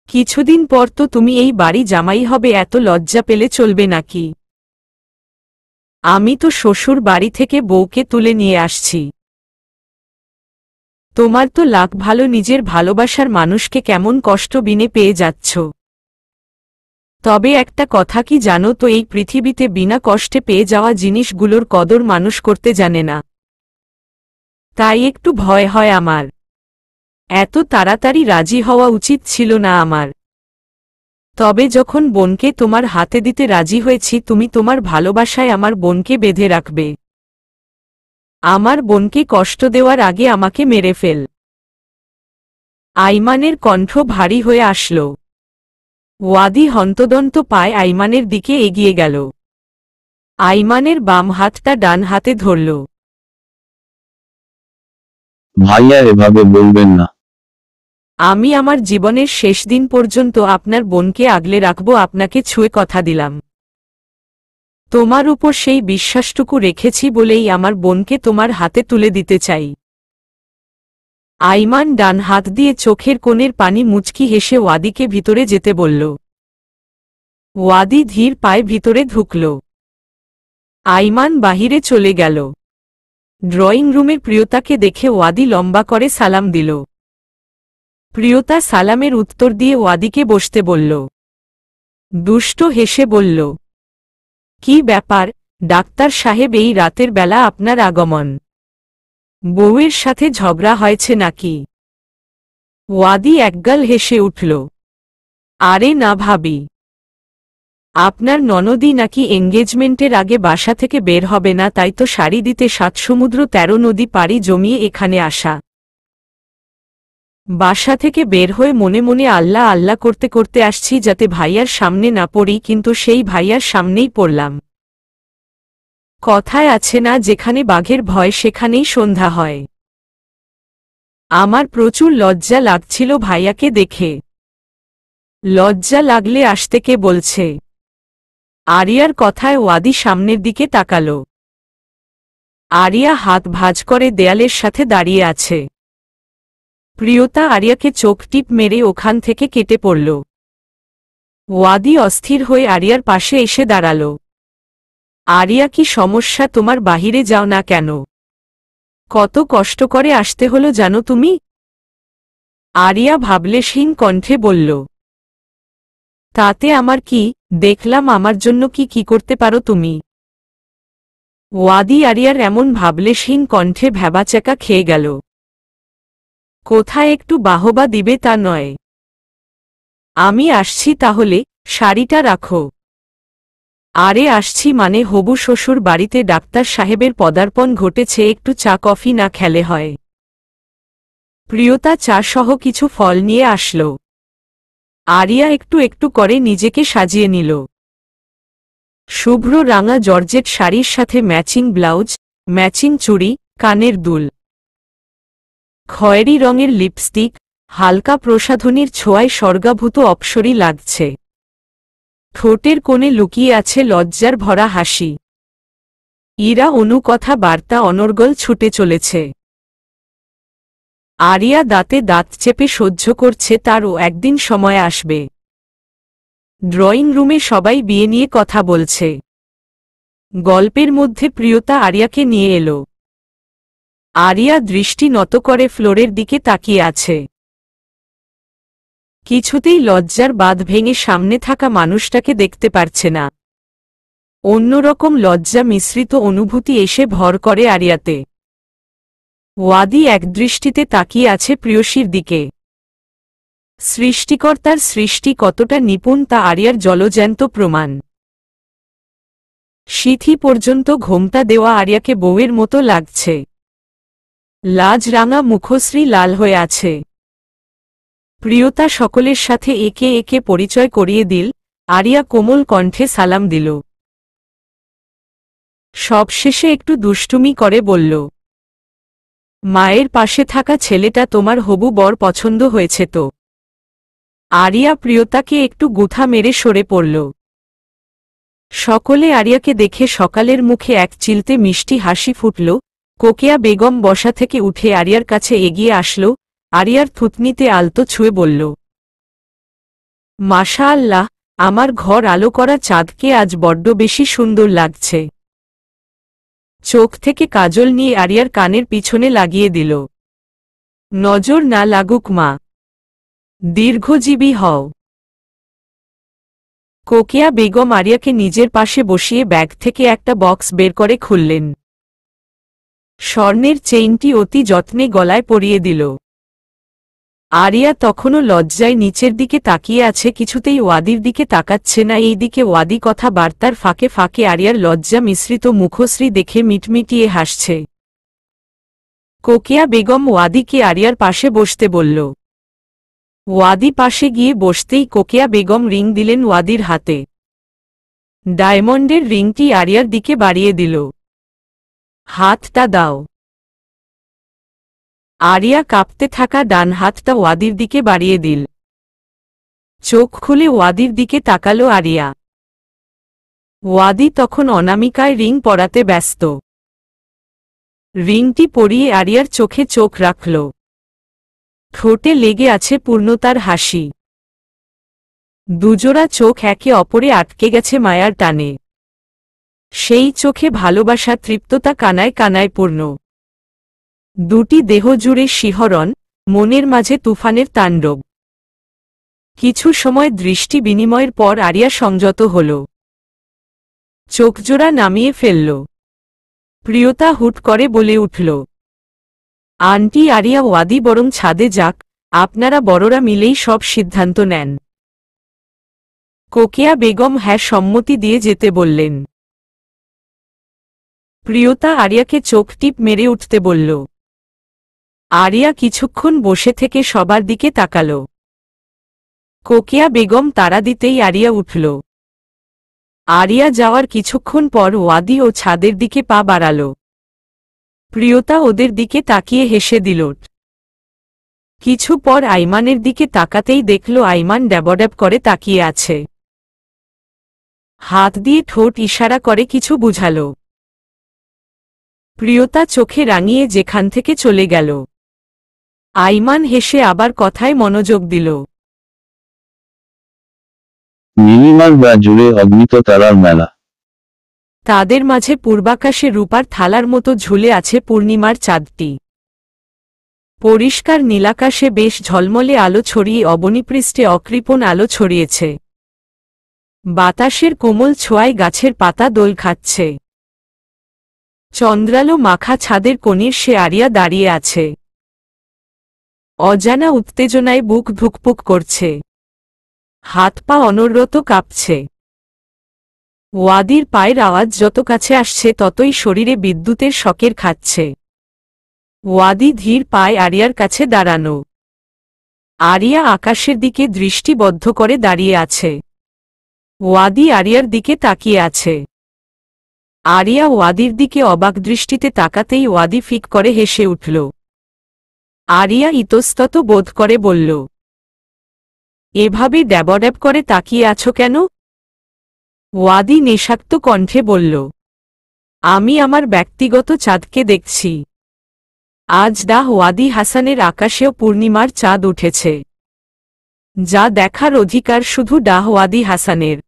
কিছুদিন পর তো তুমি এই বাড়ি জামাই হবে, এত লজ্জা পেলে চলবে নাকি? আমি তো শ্বশুর বাড়ি থেকে বউকে তুলে নিয়ে আসছি। তোমার তো লাখ ভালো, নিজের ভালোবাসার মানুষকে কেমন কষ্ট বিনে পেয়ে যাচ্ছ। তবে একটা কথা কি জানো তো, এই পৃথিবীতে বিনা কষ্টে পেয়ে যাওয়া জিনিসগুলোর কদর মানুষ করতে জানে না। তাই একটু ভয় হয় আমার। এত তাড়াতাড়ি রাজি হওয়া উচিত ছিল না আমার। তবে যখন বোনকে তোমার হাতে দিতে রাজি হয়েছি, তুমি তোমার ভালোবাসায় আমার বোনকে বেঁধে রাখবে। আমার বোনকে কষ্ট দেওয়ার আগে আমাকে মেরে ফেল। আইমানের কণ্ঠ ভারী হয়ে আসল। ওয়াদি হন্তদন্ত পায় আইমানের দিকে এগিয়ে গেল। আইমানের বাম হাতটা ডান হাতে ধরল। ভাইয়া এভাবে বলবেন না। আমি আমার জীবনের শেষ দিন পর্যন্ত আপনার বোনকে আগলে রাখব, আপনাকে ছুঁয়ে কথা দিলাম। তোমার উপর সেই বিশ্বাসটুকু রেখেছি বলেই আমার বোনকে তোমার হাতে তুলে দিতে চাই। আইমান ডান হাত দিয়ে চোখের কোণের পানি মুচকি হেসে ওয়াদিকে ভিতরে যেতে বলল। ওয়াদি ধীর পায়ে ভিতরে ঢুকল। আইমান বাহিরে চলে গেল। ড্রয়িং রুমের প্রিয়তাকে দেখে ওয়াদি লম্বা করে সালাম দিল। প্রিয়তা সালামের উত্তর দিয়ে ওয়াদিকে বসতে বলল। দুষ্ট হেসে বলল, কি ব্যাপার ডাক্তার সাহেব, এই রাতের বেলা আপনার আগমন? বউয়ের সাথে ঝগড়া হয়েছে নাকি? ওয়াদি একগাল হেসে উঠল। আরে না ভাবি, আপনার ননদই নাকি এঙ্গেজমেন্টের আগে বাসা থেকে বের হবে না, তাই তো শাড়ি দিতে ৭ সমুদ্র ১৩ নদী পাড়ি জমিয়ে এখানে আসা। বাসা থেকে বের হয়ে মনে মনে আল্লাহ আল্লাহ করতে করতে আসছি যাতে ভাইয়ার সামনে না পড়ি, কিন্তু সেই ভাইয়ার সামনেই পড়লাম। কথায় আছে না, যেখানে বাঘের ভয় সেখানেই সন্ধ্যা হয়। আমার প্রচুর লজ্জা লাগছিল ভাইয়াকে দেখে। লজ্জা লাগলে আসতে কে বলছে? আরিয়ার কথায় ওয়াদি সামনের দিকে তাকাল। আরিয়া হাত ভাঁজ করে দেয়ালের সাথে দাঁড়িয়ে আছে। প্রিয়তা আরিয়াকে চোখ টিপ মেরে ওখান থেকে কেটে পড়ল। ওয়াদি অস্থির হয়ে আরিয়ার পাশে এসে দাঁড়াল। আরিয়া, কি সমস্যা তোমার? বাহিরে যাও না কেন? কত কষ্ট করে আসতে হলো জানো তুমি? আরিয়া ভাবলেশহীন কণ্ঠে বলল। তাতে আমার কি? দেখলাম আমার জন্য কি করতে পারো তুমি। ওয়াদি আরিয়ার এমন ভাবলেশহীন কণ্ঠে ভ্যাবাচ্যাকা খেয়ে গেল। কোথায় একটু বাহবা দিবে তা নয়। আমি আসছি তাহলে, শাড়িটা রাখো। আরে আসছি মানে হবু শ্বশুর বাড়িতে ডাক্তার সাহেবের পদার্পণ ঘটেছে, একটু চা কফি না খেলে হয়? প্রিয়তা চা সহ কিছু ফল নিয়ে আসল। আরিয়া একটু একটু করে নিজেকে সাজিয়ে নিল। শুভ্র রাঙা জর্জেট শাড়ির সাথে ম্যাচিং ব্লাউজ, ম্যাচিং চুড়ি, কানের দুল, খয়েরি রঙের লিপস্টিক, হালকা প্রসাধনীর ছোঁয়ায় স্বর্গাভূত অপ্সরী লাগছে। ঠোঁটের কোণে লুকিয়ে আছে লজ্জার ভরা হাসি। ইরা অনুকথা বার্তা অনর্গল ছুটে চলেছে। আরিয়া দাঁতে দাঁত চেপে সহ্য করছে, তারও একদিন সময় আসবে। ড্রয়িং রুমে সবাই বিয়ে নিয়ে কথা বলছে। গল্পের মধ্যে প্রিয়তা আরিয়াকে নিয়ে এলো। আরিয়া দৃষ্টি নত করে ফ্লোরের দিকে তাকিয়ে আছে। কিছুতেই লজ্জার বাঁধ ভেঙে সামনে থাকা মানুষটাকে দেখতে পারছে না। অন্যরকম লজ্জা মিশ্রিত অনুভূতি এসে ভর করে আরিয়াতে। ওয়াদি একদৃষ্টিতে তাকিয়ে আছে প্রিয়সীর দিকে। সৃষ্টিকর্তার সৃষ্টি কতটা নিপুণ তা আরিয়ার জলজ্যান্ত প্রমাণ। সিথি পর্যন্ত ঘোমটা দেওয়া আরিয়াকে বউয়ের মতো লাগছে। লাজ রাঙা মুখশ্রী লাল হয়ে আছে। প্রিয়তা সকলের সাথে একে একে পরিচয় করিয়ে দিল। আরিয়া কোমল কণ্ঠে সালাম দিল। সবশেষে একটু দুষ্টুমি করে বলল, মায়ের পাশে থাকা ছেলেটা তোমার হবু বর পছন্দ হয়েছে তো? আরিয়া প্রিয়তাকে একটু গুথা মেরে সরে পড়ল। সকলে আরিয়াকে দেখে সকালের মুখে এক চিলতে মিষ্টি হাসি ফুটল। কোকেয়া বেগম বসা থেকে উঠে আরিয়ার কাছে এগিয়ে আসল। আরিয়ার থুতনিতে আলতো ছুঁয়ে বলল, মাশাআল্লাহ, আমার ঘর আলো করা চাঁদকে আজ বড্ড বেশি সুন্দর লাগছে। চোখ থেকে কাজল নিয়ে আরিয়ার কানের পিছনে লাগিয়ে দিল। নজর না লাগুক মা, দীর্ঘজীবী হও। কোকেয়া বেগম আরিয়াকে নিজের পাশে বসিয়ে ব্যাগ থেকে একটা বক্স বের করে খুললেন। স্বর্ণের চেইনটি অতি যত্নে গলায় পরিয়ে দিল। আরিয়া তখনও লজ্জায় নিচের দিকে তাকিয়ে আছে, কিছুতেই ওয়াদির দিকে তাকাচ্ছে না। এই দিকে ওয়াদি কথা বার্তার ফাঁকে ফাঁকে আরিয়ার লজ্জা মিশ্রিত মুখশ্রী দেখে মিটমিটিয়ে হাসছে। কোকেয়া বেগম ওয়াদিকে আরিয়ার পাশে বসতে বলল। ওয়াদি পাশে গিয়ে বসতেই কোকেয়া বেগম রিং দিলেন ওয়াদির হাতে। ডায়মন্ডের রিংটি আরিয়ার দিকে বাড়িয়ে দিল। হাতটা দাও। আরিয়া কাঁপতে থাকা ডান হাতটা ওয়াদির দিকে বাড়িয়ে দিল। চোখ খুলে ওয়াদির দিকে তাকালো আরিয়া। ওয়াদি তখন অনামিকায় রিং পরাতে ব্যস্ত। রিংটি পরিয়ে আরিয়ার চোখে চোখ রাখল। ঠোঁটে লেগে আছে পূর্ণতার হাসি। দুজোড়া চোখ একে অপরে আটকে গেছে মায়ার টানে। সেই চোখে ভালোবাসা তৃপ্ততা কানায় কানায় পূর্ণ। দুটি দেহ জুড়ে শিহরণ, মনের মাঝে তুফানের তাণ্ডব। কিছু সময় দৃষ্টি বিনিময়ের পর আরিয়া সংযত হল। চোখজোড়া নামিয়ে ফেলল। প্রিয়তা হুট করে বলে উঠল, আন্টি আরিয়া ওয়াদি বরং ছাদে যাক, আপনারা বড়রা মিলেই সব সিদ্ধান্ত নেন। কোকিয়া বেগম হ্যাঁ সম্মতি দিয়ে যেতে বললেন। প্রিয়তা আরিয়াকে চোখ টিপ মেরে উঠতে বলল। আরিয়া কিছুক্ষণ বসে থেকে সবার দিকে তাকাল। কোকিয়া বেগম তাড়া দিতেই আরিয়া উঠল। আরিয়া যাওয়ার কিছুক্ষণ পর ওয়াদি ও ছাদের দিকে পা বাড়াল। প্রিয়তা ওদের দিকে তাকিয়ে হেসে দিল। কিছু পর আইমানের দিকে তাকাতেই দেখল আইমান ড্যাবড্যাব করে তাকিয়ে আছে। হাত দিয়ে ঠোঁট ইশারা করে কিছু বুঝাল। প্রিয়তা চোখে রাঙিয়ে যেখান থেকে চলে গেল। আইমান হেসে আবার কথায় মনোযোগ দিল। নীলিমার গা জুড়ে অগ্নিত তারার মেলা। তাদের মাঝে পূর্বাকাশে রূপার থালার মতো ঝুলে আছে পূর্ণিমার চাঁদটি। পরিষ্কার নীলাকাশে বেশ ঝলমলে আলো ছড়িয়ে অবনীপৃষ্ঠে অকৃপণ আলো ছড়িয়েছে। বাতাসের কোমল ছোঁয়ায় গাছের পাতা দোল খাচ্ছে। চন্দ্রালো মাখা ছাদের কোণের সে আরিয়া দাঁড়িয়ে আছে। অজানা উত্তেজনায় বুক ধুকপুক করছে। হাত পা অনরত কাঁপছে। ওয়াদির পায়ের আওয়াজ যত কাছে আসছে ততই শরীরে বিদ্যুতের শকের খাচ্ছে। ওয়াদি ধীর পায়ে আরিয়ার কাছে দাঁড়ানো। আরিয়া আকাশের দিকে দৃষ্টিবদ্ধ করে দাঁড়িয়ে আছে। ওয়াদি আরিয়ার দিকে তাকিয়ে আছে। আরিয়া ওয়াদির দিকে অবাক দৃষ্টিতে তাকাতেই ওয়াদি ফিক করে হেসে উঠল। আরিয়া ইতস্তত বোধ করে বলল, এভাবে ড্যাবড্যাব করে তাকিয়ে আছো কেন? ওয়াদি নেশাক্ত কণ্ঠে বলল, আমি আমার ব্যক্তিগত চাঁদকে দেখছি। আজ ডাহ ওয়াদি হাসানের আকাশেও পূর্ণিমার চাঁদ উঠেছে, যা দেখার অধিকার শুধু ডাহ ওয়াদি হাসানের।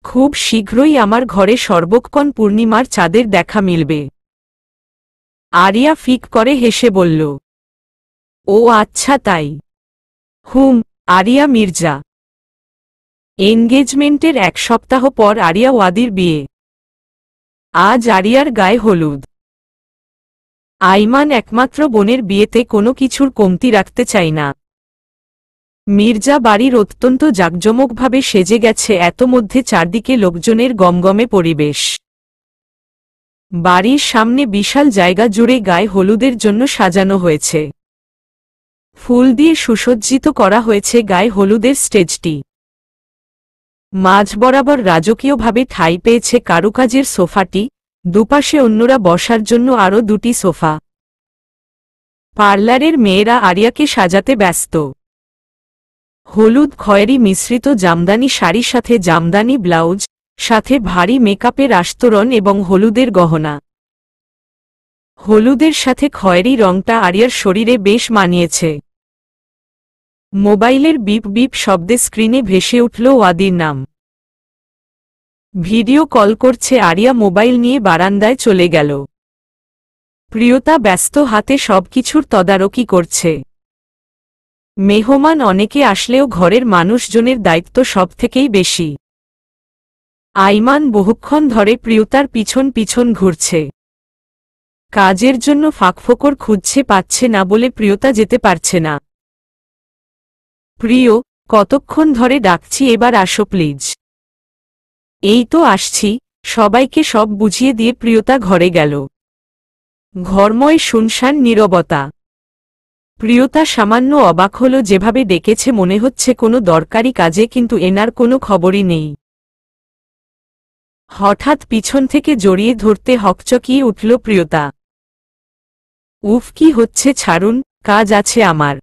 খুব শীঘ্রই আমার ঘরে সর্বক্ষণ পূর্ণিমার চাঁদের দেখা মিলবে। আরিয়া ফিক করে হেসে বলল, ও আচ্ছা তাই। আরিয়া মির্জা। এনগেজমেন্টের এক সপ্তাহ পর আরিয়া ওয়াদির বিয়ে। আজ আরিয়ার গায়ে হলুদ। আইমান একমাত্র বোনের বিয়েতে কোনো কিছুর কমতি রাখতে চাই না। মির্জা বাড়ির অত্যন্ত জাঁকজমকভাবে সেজে গেছে, এত মধ্যে চারদিকে লোকজনের গমগমে পরিবেশ। বাড়ির সামনে বিশাল জায়গা জুড়ে গায়ে হলুদের জন্য সাজানো হয়েছে। ফুল দিয়ে সুসজ্জিত করা হয়েছে গায়ে হলুদের স্টেজটি। মাঝ বরাবর রাজকীয়ভাবে ঠাঁই পেয়েছে কারুকাজের সোফাটি, দুপাশে অন্যরা বসার জন্য আরও দুটি সোফা। পার্লারের মেয়েরা আরিয়াকে সাজাতে ব্যস্ত। হলুদ খয়েরি মিশ্রিত জামদানি শাড়ির সাথে জামদানি ব্লাউজ, সাথে ভারী মেকআপের আস্তরণ এবং হলুদের গহনা। হলুদের সাথে খয়েরি রংটা আরিয়ার শরীরে বেশ মানিয়েছে। মোবাইলের বিপ বিপ শব্দে স্ক্রিনে ভেসে উঠল ওয়াদির নাম। ভিডিও কল করছে আরিয়া মোবাইল নিয়ে বারান্দায় চলে গেল। প্রিয়তা ব্যস্ত হাতে সবকিছুর তদারকি করছে। মেহমান অনেকে আসলেও ঘরের মানুষজনের দায়িত্ব সবথেকেই বেশি। আইমান বহুক্ষণ ধরে প্রিয়তার পিছন পিছন ঘুরছে। কাজের জন্য ফাঁকফোকর খুঁজছে, পাচ্ছে না বলে প্রিয়তা যেতে পারছে না। প্রিয়, কতক্ষণ ধরে ডাকছি, এবার আসো প্লিজ। এই তো আসছি, সবাইকে সব বুঝিয়ে দিয়ে প্রিয়তা ঘরে গেল। ঘরময় শুনশান নীরবতা। প্রিয়তা সামান্য অবাক হল, যেভাবে ডেকেছে মনে হচ্ছে কোনো দরকারি কাজে, কিন্তু এনার কোনো খবরই নেই। হঠাৎ পিছন থেকে জড়িয়ে ধরতে হকচকিয়ে উঠল প্রিয়তা। উফ, কি হচ্ছে, ছাড়ুন, কাজ আছে আমার।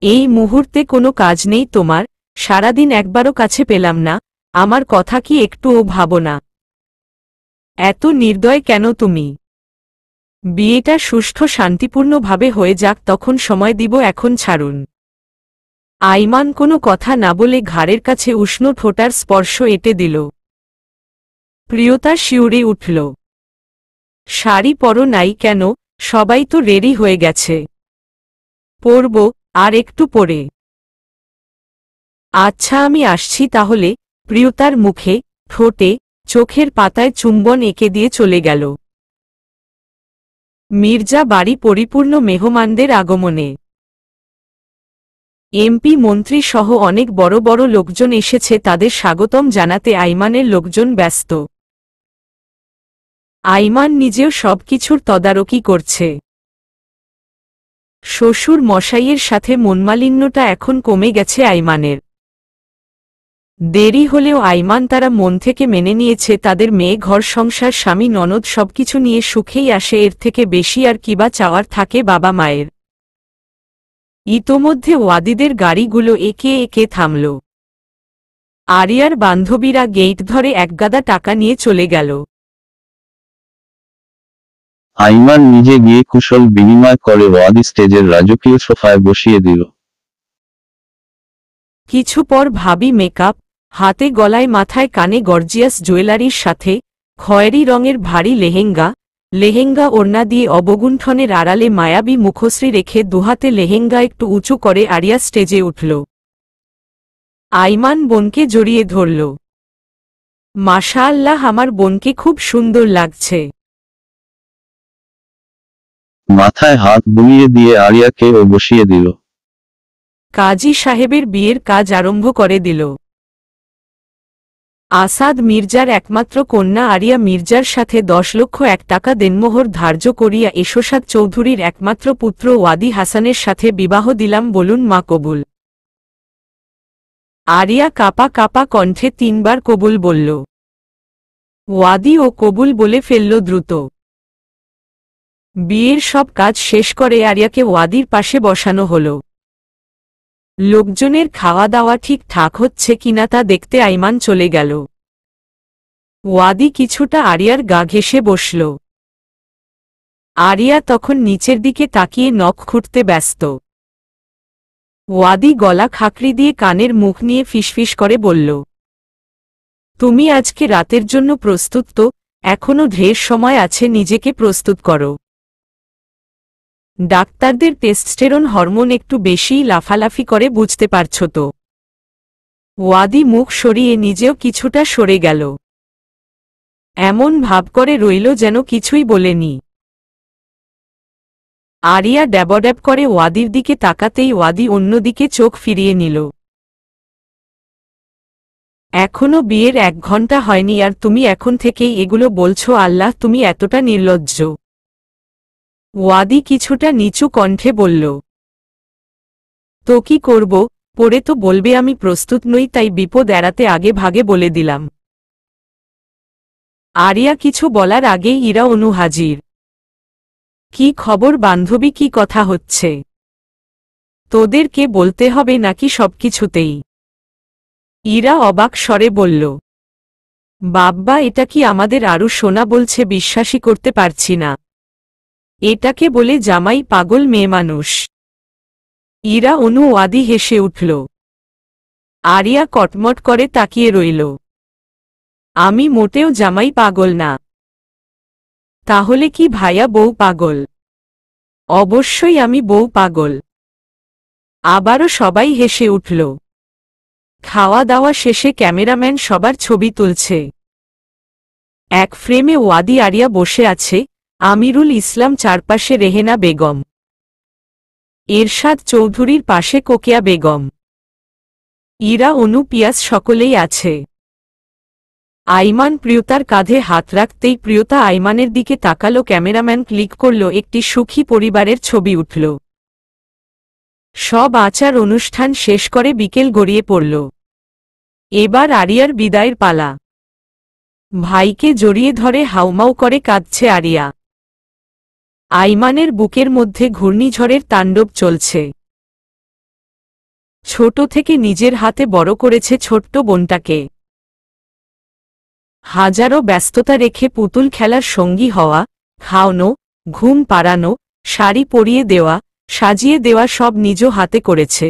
এই মুহূর্তে কোনো কাজ নেই তোমার? সারাদিন একবারও কাছে পেলাম না, আমার কথা কি একটুও ভাবো না? এত নির্দয় কেন তুমি? বিয়েটা সুষ্ঠু শান্তিপূর্ণভাবে হয়ে যাক, তখন সময় দিব, এখন ছাড়ুন। আইমান কোনো কথা না বলে ঘাড়ের কাছে উষ্ণ ঠোঁটার স্পর্শ এঁটে দিল। প্রিয়তা শিউরে উঠল। শাড়ি পরো নাই কেন? সবাই তো রেডি হয়ে গেছে। পরব, আর একটু পরে। আচ্ছা আমি আসছি তাহলে। প্রিয়তার মুখে, ঠোঁটে, চোখের পাতায় চুম্বন এঁকে দিয়ে চলে গেল। মির্জা বাড়ি পরিপূর্ণ মেহমানদের আগমনে। এমপি মন্ত্রী সহ অনেক বড় বড় লোকজন এসেছে তাদের স্বাগতম জানাতে। আইমানের লোকজন ব্যস্ত। আইমান নিজেও সবকিছুর তদারকি করছে। শ্বশুর মশাইয়ের সাথে মনমালিন্যটা এখন কমে গেছে আইমানের। দেরি হলেও আইমান তারা মন থেকে মেনে নিয়েছে তাদের মেয়ে, ঘর সংসার, স্বামী, ননদ সবকিছু নিয়ে সুখেই আসে। এর থেকে বেশি আর কিবা চাওয়ার থাকে বাবা মায়ের। ইতোমধ্যে ওয়াদিদের গাড়িগুলো একে একে থামল। আরিয়ার বান্ধবীরা গেট ধরে একগাদা টাকা নিয়ে চলে গেল। আইমান নিজে গিয়ে কুশল বিনিময় করে ওয়াদি স্টেজের রাজকীয় সোফায় বসিয়ে দিল। কিছু পর ভাবি মেকআপ, হাতে গলায় মাথায় কানে গর্জিয়াস জুয়েলারির সাথে খয়েরি রঙের ভারী লেহেঙ্গা ওড়না দিয়ে অবগুণ্ঠনের আড়ালে মায়াবী মুখশ্রী রেখে দুহাতে লেহেঙ্গা একটু উঁচু করে আরিয়া স্টেজে উঠল। আইমান বোনকে জড়িয়ে ধরল। মাশাআল্লাহ, আমার বোনকে খুব সুন্দর লাগছে। মাথায় হাত বুলিয়ে দিয়ে আরিয়াকেও বসিয়ে দিল। কাজী সাহেবের বিয়ের কাজ আরম্ভ করে দিল। আসাদ মির্জার একমাত্র কন্যা আরিয়া মির্জার সাথে 10 লক্ষ টাকা দেনমোহর ধার্য করিয়া এশোসাদ চৌধুরীর একমাত্র পুত্র ওয়াদি হাসানের সাথে বিবাহ দিলাম, বলুন মা কবুল। আরিয়া কাপা কাপা কণ্ঠে 3 বার কবুল বলল। ওয়াদি ও কবুল বলে ফেলল দ্রুত। বিয়ের সব কাজ শেষ করে আরিয়াকে ওয়াদির পাশে বসানো হল। লোকজনের খাওয়া দাওয়া ঠিকঠাক হচ্ছে কিনা তা দেখতে আইমান চলে গেল। ওয়াদি কিছুটা আরিয়ার গা ঘেঁষে বসল। আরিয়া তখন নিচের দিকে তাকিয়ে নখ খুঁটতে ব্যস্ত। ওয়াদি গলা খাকড়ি দিয়ে কানের মুখ নিয়ে ফিসফিস করে বলল, তুমি আজকে রাতের জন্য প্রস্তুত তো? এখনো ঢের সময় আছে, নিজেকে প্রস্তুত করো। ডাক্তারদের টেস্টোস্টেরন হরমোন একটু বেশিই লাফালাফি করে, বুঝতে পারছো তো? ওয়াদি মুখ সরিয়ে নিজেও কিছুটা সরে গেল। এমন ভাব করে রইল যেন কিছুই বলেনি। আরিয়া ড্যাবড্যাব করে ওয়াদির দিকে তাকাতেই ওয়াদি অন্যদিকে চোখ ফিরিয়ে নিল। এখনো বিয়ের 1 ঘন্টা হয়নি আর তুমি এখন থেকেই এগুলো বলছো? আল্লাহ, তুমি এতটা নির্লজ্জ। ওয়াদি কিছুটা নিচু কণ্ঠে বলল, তো কি করব? পরে তো বলবে আমি প্রস্তুত নই, তাই বিপদ এড়াতে আগে ভাগে বলে দিলাম। আরিয়া কিছু বলার আগেই ইরা অনু হাজির। কি খবর বান্ধবী, কি কথা হচ্ছে? তোদেরকে বলতে হবে নাকি সবকিছুতেই? ইরা অবাক স্বরে বলল, বাব্বা, এটা কি আমাদের আরু সোনা বলছে? বিশ্বাসই করতে পারছি না। এটাকে বলে জামাই, পাগল মেয়ে মানুষ। ইরা অনু ওয়াদি হেসে উঠল। আরিয়া কটমট করে তাকিয়ে রইল। আমি মোটেও জামাই পাগল না। তাহলে কি ভাইয়া বউ পাগল? অবশ্যই আমি বউ পাগল। আবারও সবাই হেসে উঠল। খাওয়া দাওয়া শেষে ক্যামেরাম্যান সবার ছবি তুলছে। এক ফ্রেমে ওয়াদি আরিয়া বসে আছে, আমিরুল ইসলাম চারপাশে রেহেনা বেগম, এরশাদ চৌধুরীর পাশে কোকিয়া বেগম, ইরা অনু, পিয়াস সকলেই আছে। আইমান প্রিয়তার কাঁধে হাত রাখতেই প্রিয়তা আইমানের দিকে তাকালো। ক্যামেরাম্যান ক্লিক করল, একটি সুখী পরিবারের ছবি উঠল। সব আচার অনুষ্ঠান শেষ করে বিকেল গড়িয়ে পড়ল। এবার আরিয়ার বিদায়ের পালা। ভাইকে জড়িয়ে ধরে হাউমাউ করে কাঁদছে আরিয়া। আইমানের বুকের মধ্যে ঘূর্ণিঝড়ের তাণ্ডব চলছে। ছোট থেকে নিজের হাতে বড় করেছে ছোট্ট বোনটাকে। হাজারো ব্যস্ততা রেখে পুতুল খেলার সঙ্গী হওয়া, খাওয়ানো, ঘুম পাড়ানো, শাড়ি পরিয়ে দেওয়া, সাজিয়ে দেওয়া সব নিজ হাতে করেছে।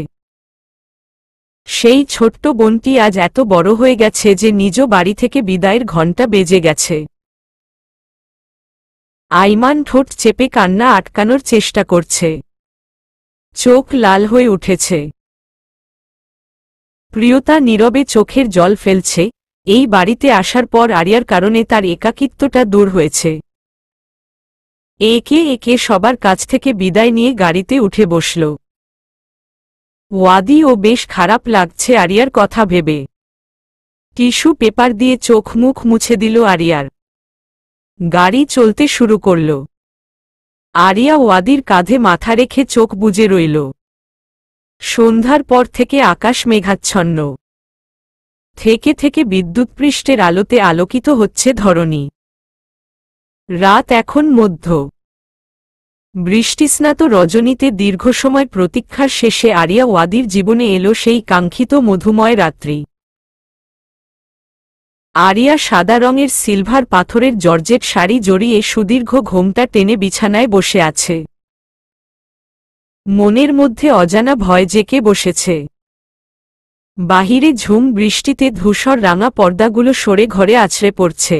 সেই ছোট্ট বোনটি আজ এত বড় হয়ে গেছে যে নিজ বাড়ি থেকে বিদায়ের ঘণ্টা বেজে গেছে। আইমান ঠোঁট চেপে কান্না আটকানোর চেষ্টা করছে। চোখ লাল হয়ে উঠেছে। প্রিয়তা নীরবে চোখের জল ফেলছে। এই বাড়িতে আসার পর আরিয়ার কারণে তার একাকিত্বটা দূর হয়েছে। একে একে সবার কাছ থেকে বিদায় নিয়ে গাড়িতে উঠে বসল। ওয়াদি ও বেশ খারাপ লাগছে আরিয়ার কথা ভেবে। টিস্যু পেপার দিয়ে চোখ মুখ মুছে দিল আরিয়ার। গাড়ি চলতে শুরু করল। আরিয়া ওয়াদির কাঁধে মাথা রেখে চোখ বুজে রইল। সন্ধ্যার পর থেকে আকাশ মেঘাচ্ছন্ন। থেকে থেকে বিদ্যুৎপৃষ্ঠের আলোতে আলোকিত হচ্ছে ধরণী। রাত এখন মধ্য। বৃষ্টিস্নাত রজনীতে দীর্ঘ সময় প্রতীক্ষার শেষে আরিয়া ওয়াদির জীবনে এলো সেই কাঙ্ক্ষিত মধুময় রাত্রি। আরিয়া সাদা রঙের সিলভার পাথরের জর্জেট শাড়ি জড়িয়ে সুদীর্ঘ ঘোমটা টেনে বিছানায় বসে আছে। মনের মধ্যে অজানা ভয় জেঁকে বসেছে। বাহিরে ঝুম বৃষ্টিতে ধূসর রাঙা পর্দাগুলো সরে ঘরে আছড়ে পড়ছে।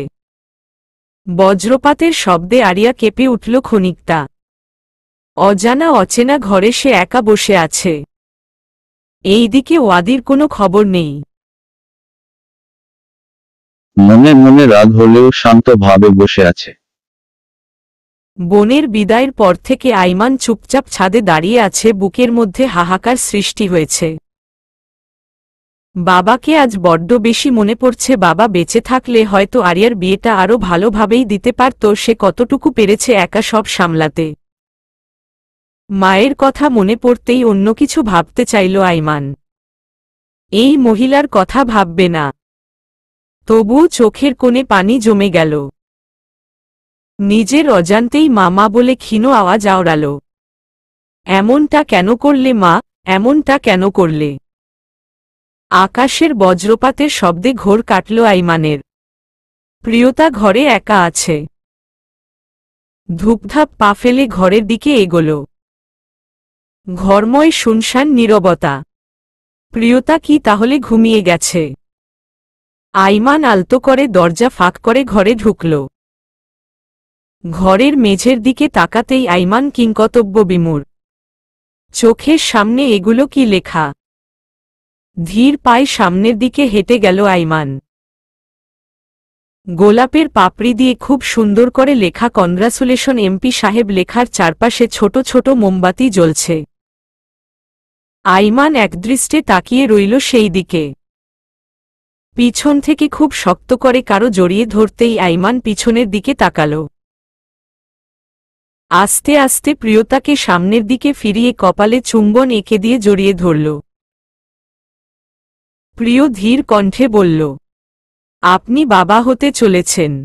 বজ্রপাতের শব্দে আরিয়া কেঁপে উঠল ক্ষণিকটা। অজানা অচেনা ঘরে সে একা বসে আছে। এইদিকে ওয়াদির কোনো খবর নেই। মনে মনে রাগ হলেও শান্তভাবে বসে আছে। বোনের বিদায়ের পর থেকে আইমান চুপচাপ ছাদে দাঁড়িয়ে আছে। বুকের মধ্যে হাহাকার সৃষ্টি হয়েছে। বাবাকে আজ বড্ড বেশি মনে পড়ছে। বাবা বেঁচে থাকলে হয়তো আরিয়ার বিয়েটা আরও ভালোভাবেই দিতে পারত। সে কতটুকু পেরেছে একা সব সামলাতে। মায়ের কথা মনে পড়তেই অন্য কিছু ভাবতে চাইল আইমান। এই মহিলার কথা ভাববে না। তবুও চোখের কোণে পানি জমে গেল। নিজের অজান্তেই মামা বলে ক্ষীণ আওয়াজ আওড়াল। এমনটা কেন করলে মা, এমনটা কেন করলে? আকাশের বজ্রপাতের শব্দে ঘোর কাটল আইমানের। প্রিয়তা ঘরে একা আছে। ধূপধাপ পা ফেলে ঘরের দিকে এগোল। ঘরময় শুনশান নীরবতা। প্রিয়তা কি তাহলে ঘুমিয়ে গেছে? আইমান আলতো করে দরজা ফাঁক করে ঘরে ঢুকল। ঘরের মেঝের দিকে তাকাতেই আইমান কিংকর্তব্য বিমূঢ়। চোখের সামনে এগুলো কি লেখা? ধীর পায়ে সামনের দিকে হেঁটে গেল আইমান। গোলাপের পাপড়ি দিয়ে খুব সুন্দর করে লেখা কনগ্রাচুলেশন এমপি সাহেব লেখার চারপাশে ছোট ছোট মোমবাতি জ্বলছে। আইমান একদৃষ্টে তাকিয়ে রইল সেই দিকে। পিছন থেকে খুব শক্ত করে কারো জড়িয়ে ধরতেই আইমান পিছনের দিকে তাকাল। আস্তে আস্তে প্রিয়তাকে সামনের দিকে ফিরিয়ে কপালে চুম্বন এঁকে দিয়ে জড়িয়ে ধরল। প্রিয় ধীর কণ্ঠে বলল, আপনি বাবা হতে চলেছেন।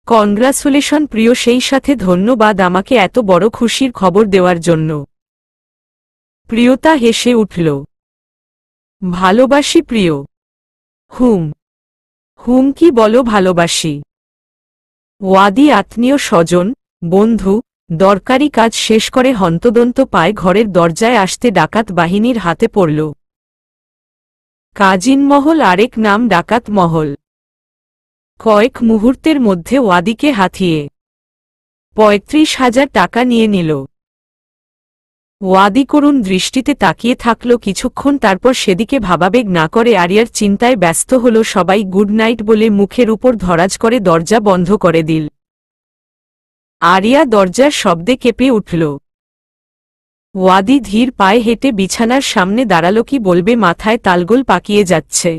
কনগ্রাচুলেশন প্রিয়, সেই সাথে ধন্যবাদ আমাকে এত বড় খুশির খবর দেওয়ার জন্য। প্রিয়তা হেসে উঠল। ভালোবাসি প্রিয়। হুম হুম কি বলো ভালোবাসি? ওয়াদি আত্মীয় স্বজন, বন্ধু, দরকারি কাজ শেষ করে হন্তদন্ত পায় ঘরের দরজায় আসতে ডাকাত বাহিনীর হাতে পড়ল। কাজিন মহল, আরেক নাম ডাকাত মহল। কয়েক মুহূর্তের মধ্যে ওয়াদিকে হাতিয়ে ৩৫,০০০ টাকা নিয়ে নিল। ওয়াদি করুণ দৃষ্টিতে তাকিয়ে থাকল কিছুক্ষণ, তারপর সেদিকে ভাবাবেগ না করে আরিয়ার চিন্তায় ব্যস্ত হল। সবাই গুড নাইট বলে মুখের উপর ধরাজ করে দরজা বন্ধ করে দিল। আরিয়া দরজার শব্দে কেঁপে উঠল। ওয়াদি ধীর পায়ে হেঁটে বিছানার সামনে দাঁড়াল। কি বলবে, মাথায় তালগোল পাকিয়ে যাচ্ছে।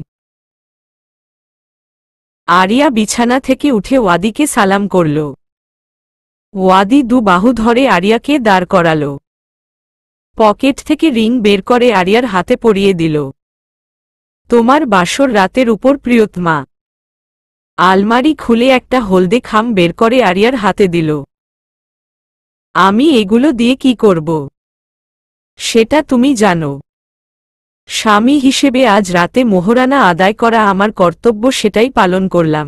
আরিয়া বিছানা থেকে উঠে ওয়াদিকে সালাম করল। ওয়াদি দু বাহু ধরে আরিয়াকে দাঁড় করাল। পকেট থেকে রিং বের করে আরিয়ার হাতে পরিয়ে দিল। তোমার বাসর রাতের উপর প্রিয়তমা। আলমারি খুলে একটা হলদে খাম বের করে আরিয়ার হাতে দিল। আমি এগুলো দিয়ে কি করব সেটা তুমি জানো। স্বামী হিসেবে আজ রাতে মোহরানা আদায় করা আমার কর্তব্য, সেটাই পালন করলাম।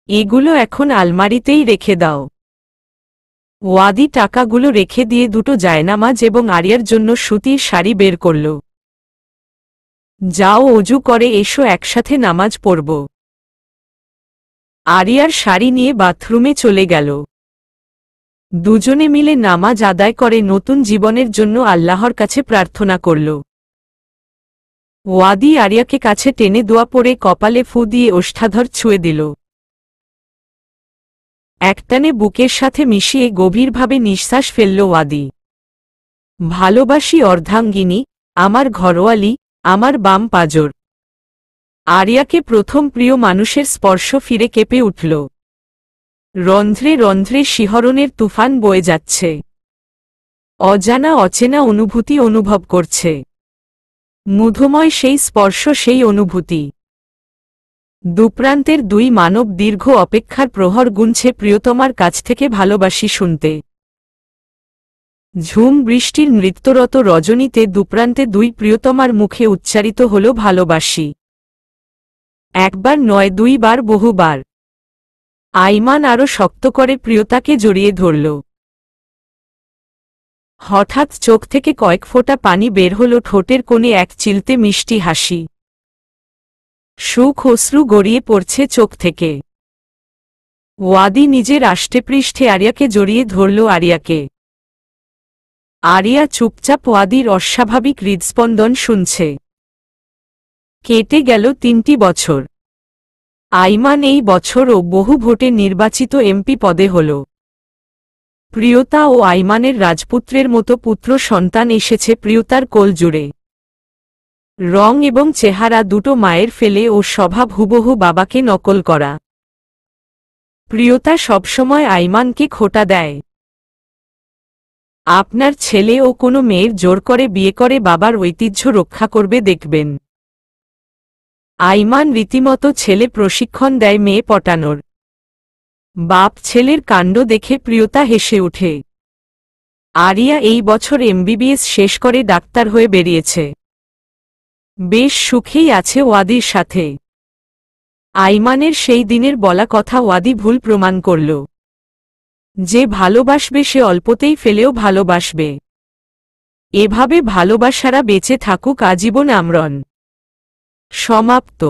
এগুলো এখন আলমারিতেই রেখে দাও। ওয়াদি টাকাগুলো রেখে দিয়ে দুটো জায়নামাজ এবং আরিয়ার জন্য সুতির শাড়ি বের করল। যাও অজু করে এসো, একসাথে নামাজ পড়ব। আরিয়ার শাড়ি নিয়ে বাথরুমে চলে গেল। দুজনে মিলে নামাজ আদায় করে নতুন জীবনের জন্য আল্লাহর কাছে প্রার্থনা করল। ওয়াদি আরিয়াকে কাছে টেনে দোয়া পড়ে কপালে ফু দিয়ে ওষ্ঠাধর ছুঁয়ে দিল। একটানে বুকের সাথে মিশিয়ে গভীরভাবে নিঃশ্বাস ফেলল ওয়াদি। ভালোবাসি অর্ধাঙ্গিনী, আমার ঘরোয়ালি, আমার বাম পাজর। আরিয়াকে প্রথম প্রিয় মানুষের স্পর্শ ফিরে কেঁপে উঠল। রন্ধ্রে রন্ধ্রে শিহরণের তুফান বয়ে যাচ্ছে। অজানা অচেনা অনুভূতি অনুভব করছে। মধুময় সেই স্পর্শ, সেই অনুভূতি। দুপ্রান্তের দুই মানব দীর্ঘ অপেক্ষার প্রহর গুনছে প্রিয়তমার কাছ থেকে ভালোবাসি শুনতে। ঝুম বৃষ্টির নৃত্যরত রজনীতে দুপ্রান্তে দুই প্রিয়তমার মুখে উচ্চারিত হল ভালোবাসি। একবার নয়, দুইবার, বহুবার। আইমান আরো শক্ত করে প্রিয়তাকে জড়িয়ে ধরল। হঠাৎ চোখ থেকে কয়েক ফোঁটা পানি বের হল, ঠোঁটের কোণে এক চিলতে মিষ্টি হাসি। সুখ অশ্রু গড়িয়ে পড়ছে চোখ থেকে। ওয়াদি নিজের আষ্টেপৃষ্ঠে আরিয়াকে জড়িয়ে ধরল। আরিয়া চুপচাপ ওয়াদির অস্বাভাবিক হৃদস্পন্দন শুনছে। কেটে গেল 3টি বছর। আইমান এই বছরও বহু ভোটে নির্বাচিত এমপি পদে হল। প্রিয়তা ও আইমানের রাজপুত্রের মতো পুত্র সন্তান এসেছে প্রিয়তার কোল জুড়ে। রং এবং চেহারা দুটো মায়ের ফেলে ও স্বভাব হুবহু বাবাকে নকল করা। প্রিয়তা সবসময় আইমানকে খোঁটা দেয়। আপনার ছেলে ও কোনো মেয়ের জোর করে বিয়ে করে বাবার ঐতিহ্য রক্ষা করবে দেখবেন। আইমান রীতিমতো ছেলে প্রশিক্ষণ দেয় মেয়ে পটানোর। বাপ ছেলের কাণ্ড দেখে প্রিয়তা হেসে ওঠে। আরিয়া এই বছর এমবিবিএস শেষ করে ডাক্তার হয়ে বেরিয়েছে। বেশ সুখেই আছে ওয়াদির সাথে। আইমানের সেই দিনের বলা কথা ওয়াদি ভুল প্রমাণ করল। যে ভালোবাসবে সে অল্পতেই ফেলেও ভালোবাসবে। এভাবে ভালোবাসারা বেঁচে থাকুক আজীবন আমরণ। সমাপ্ত।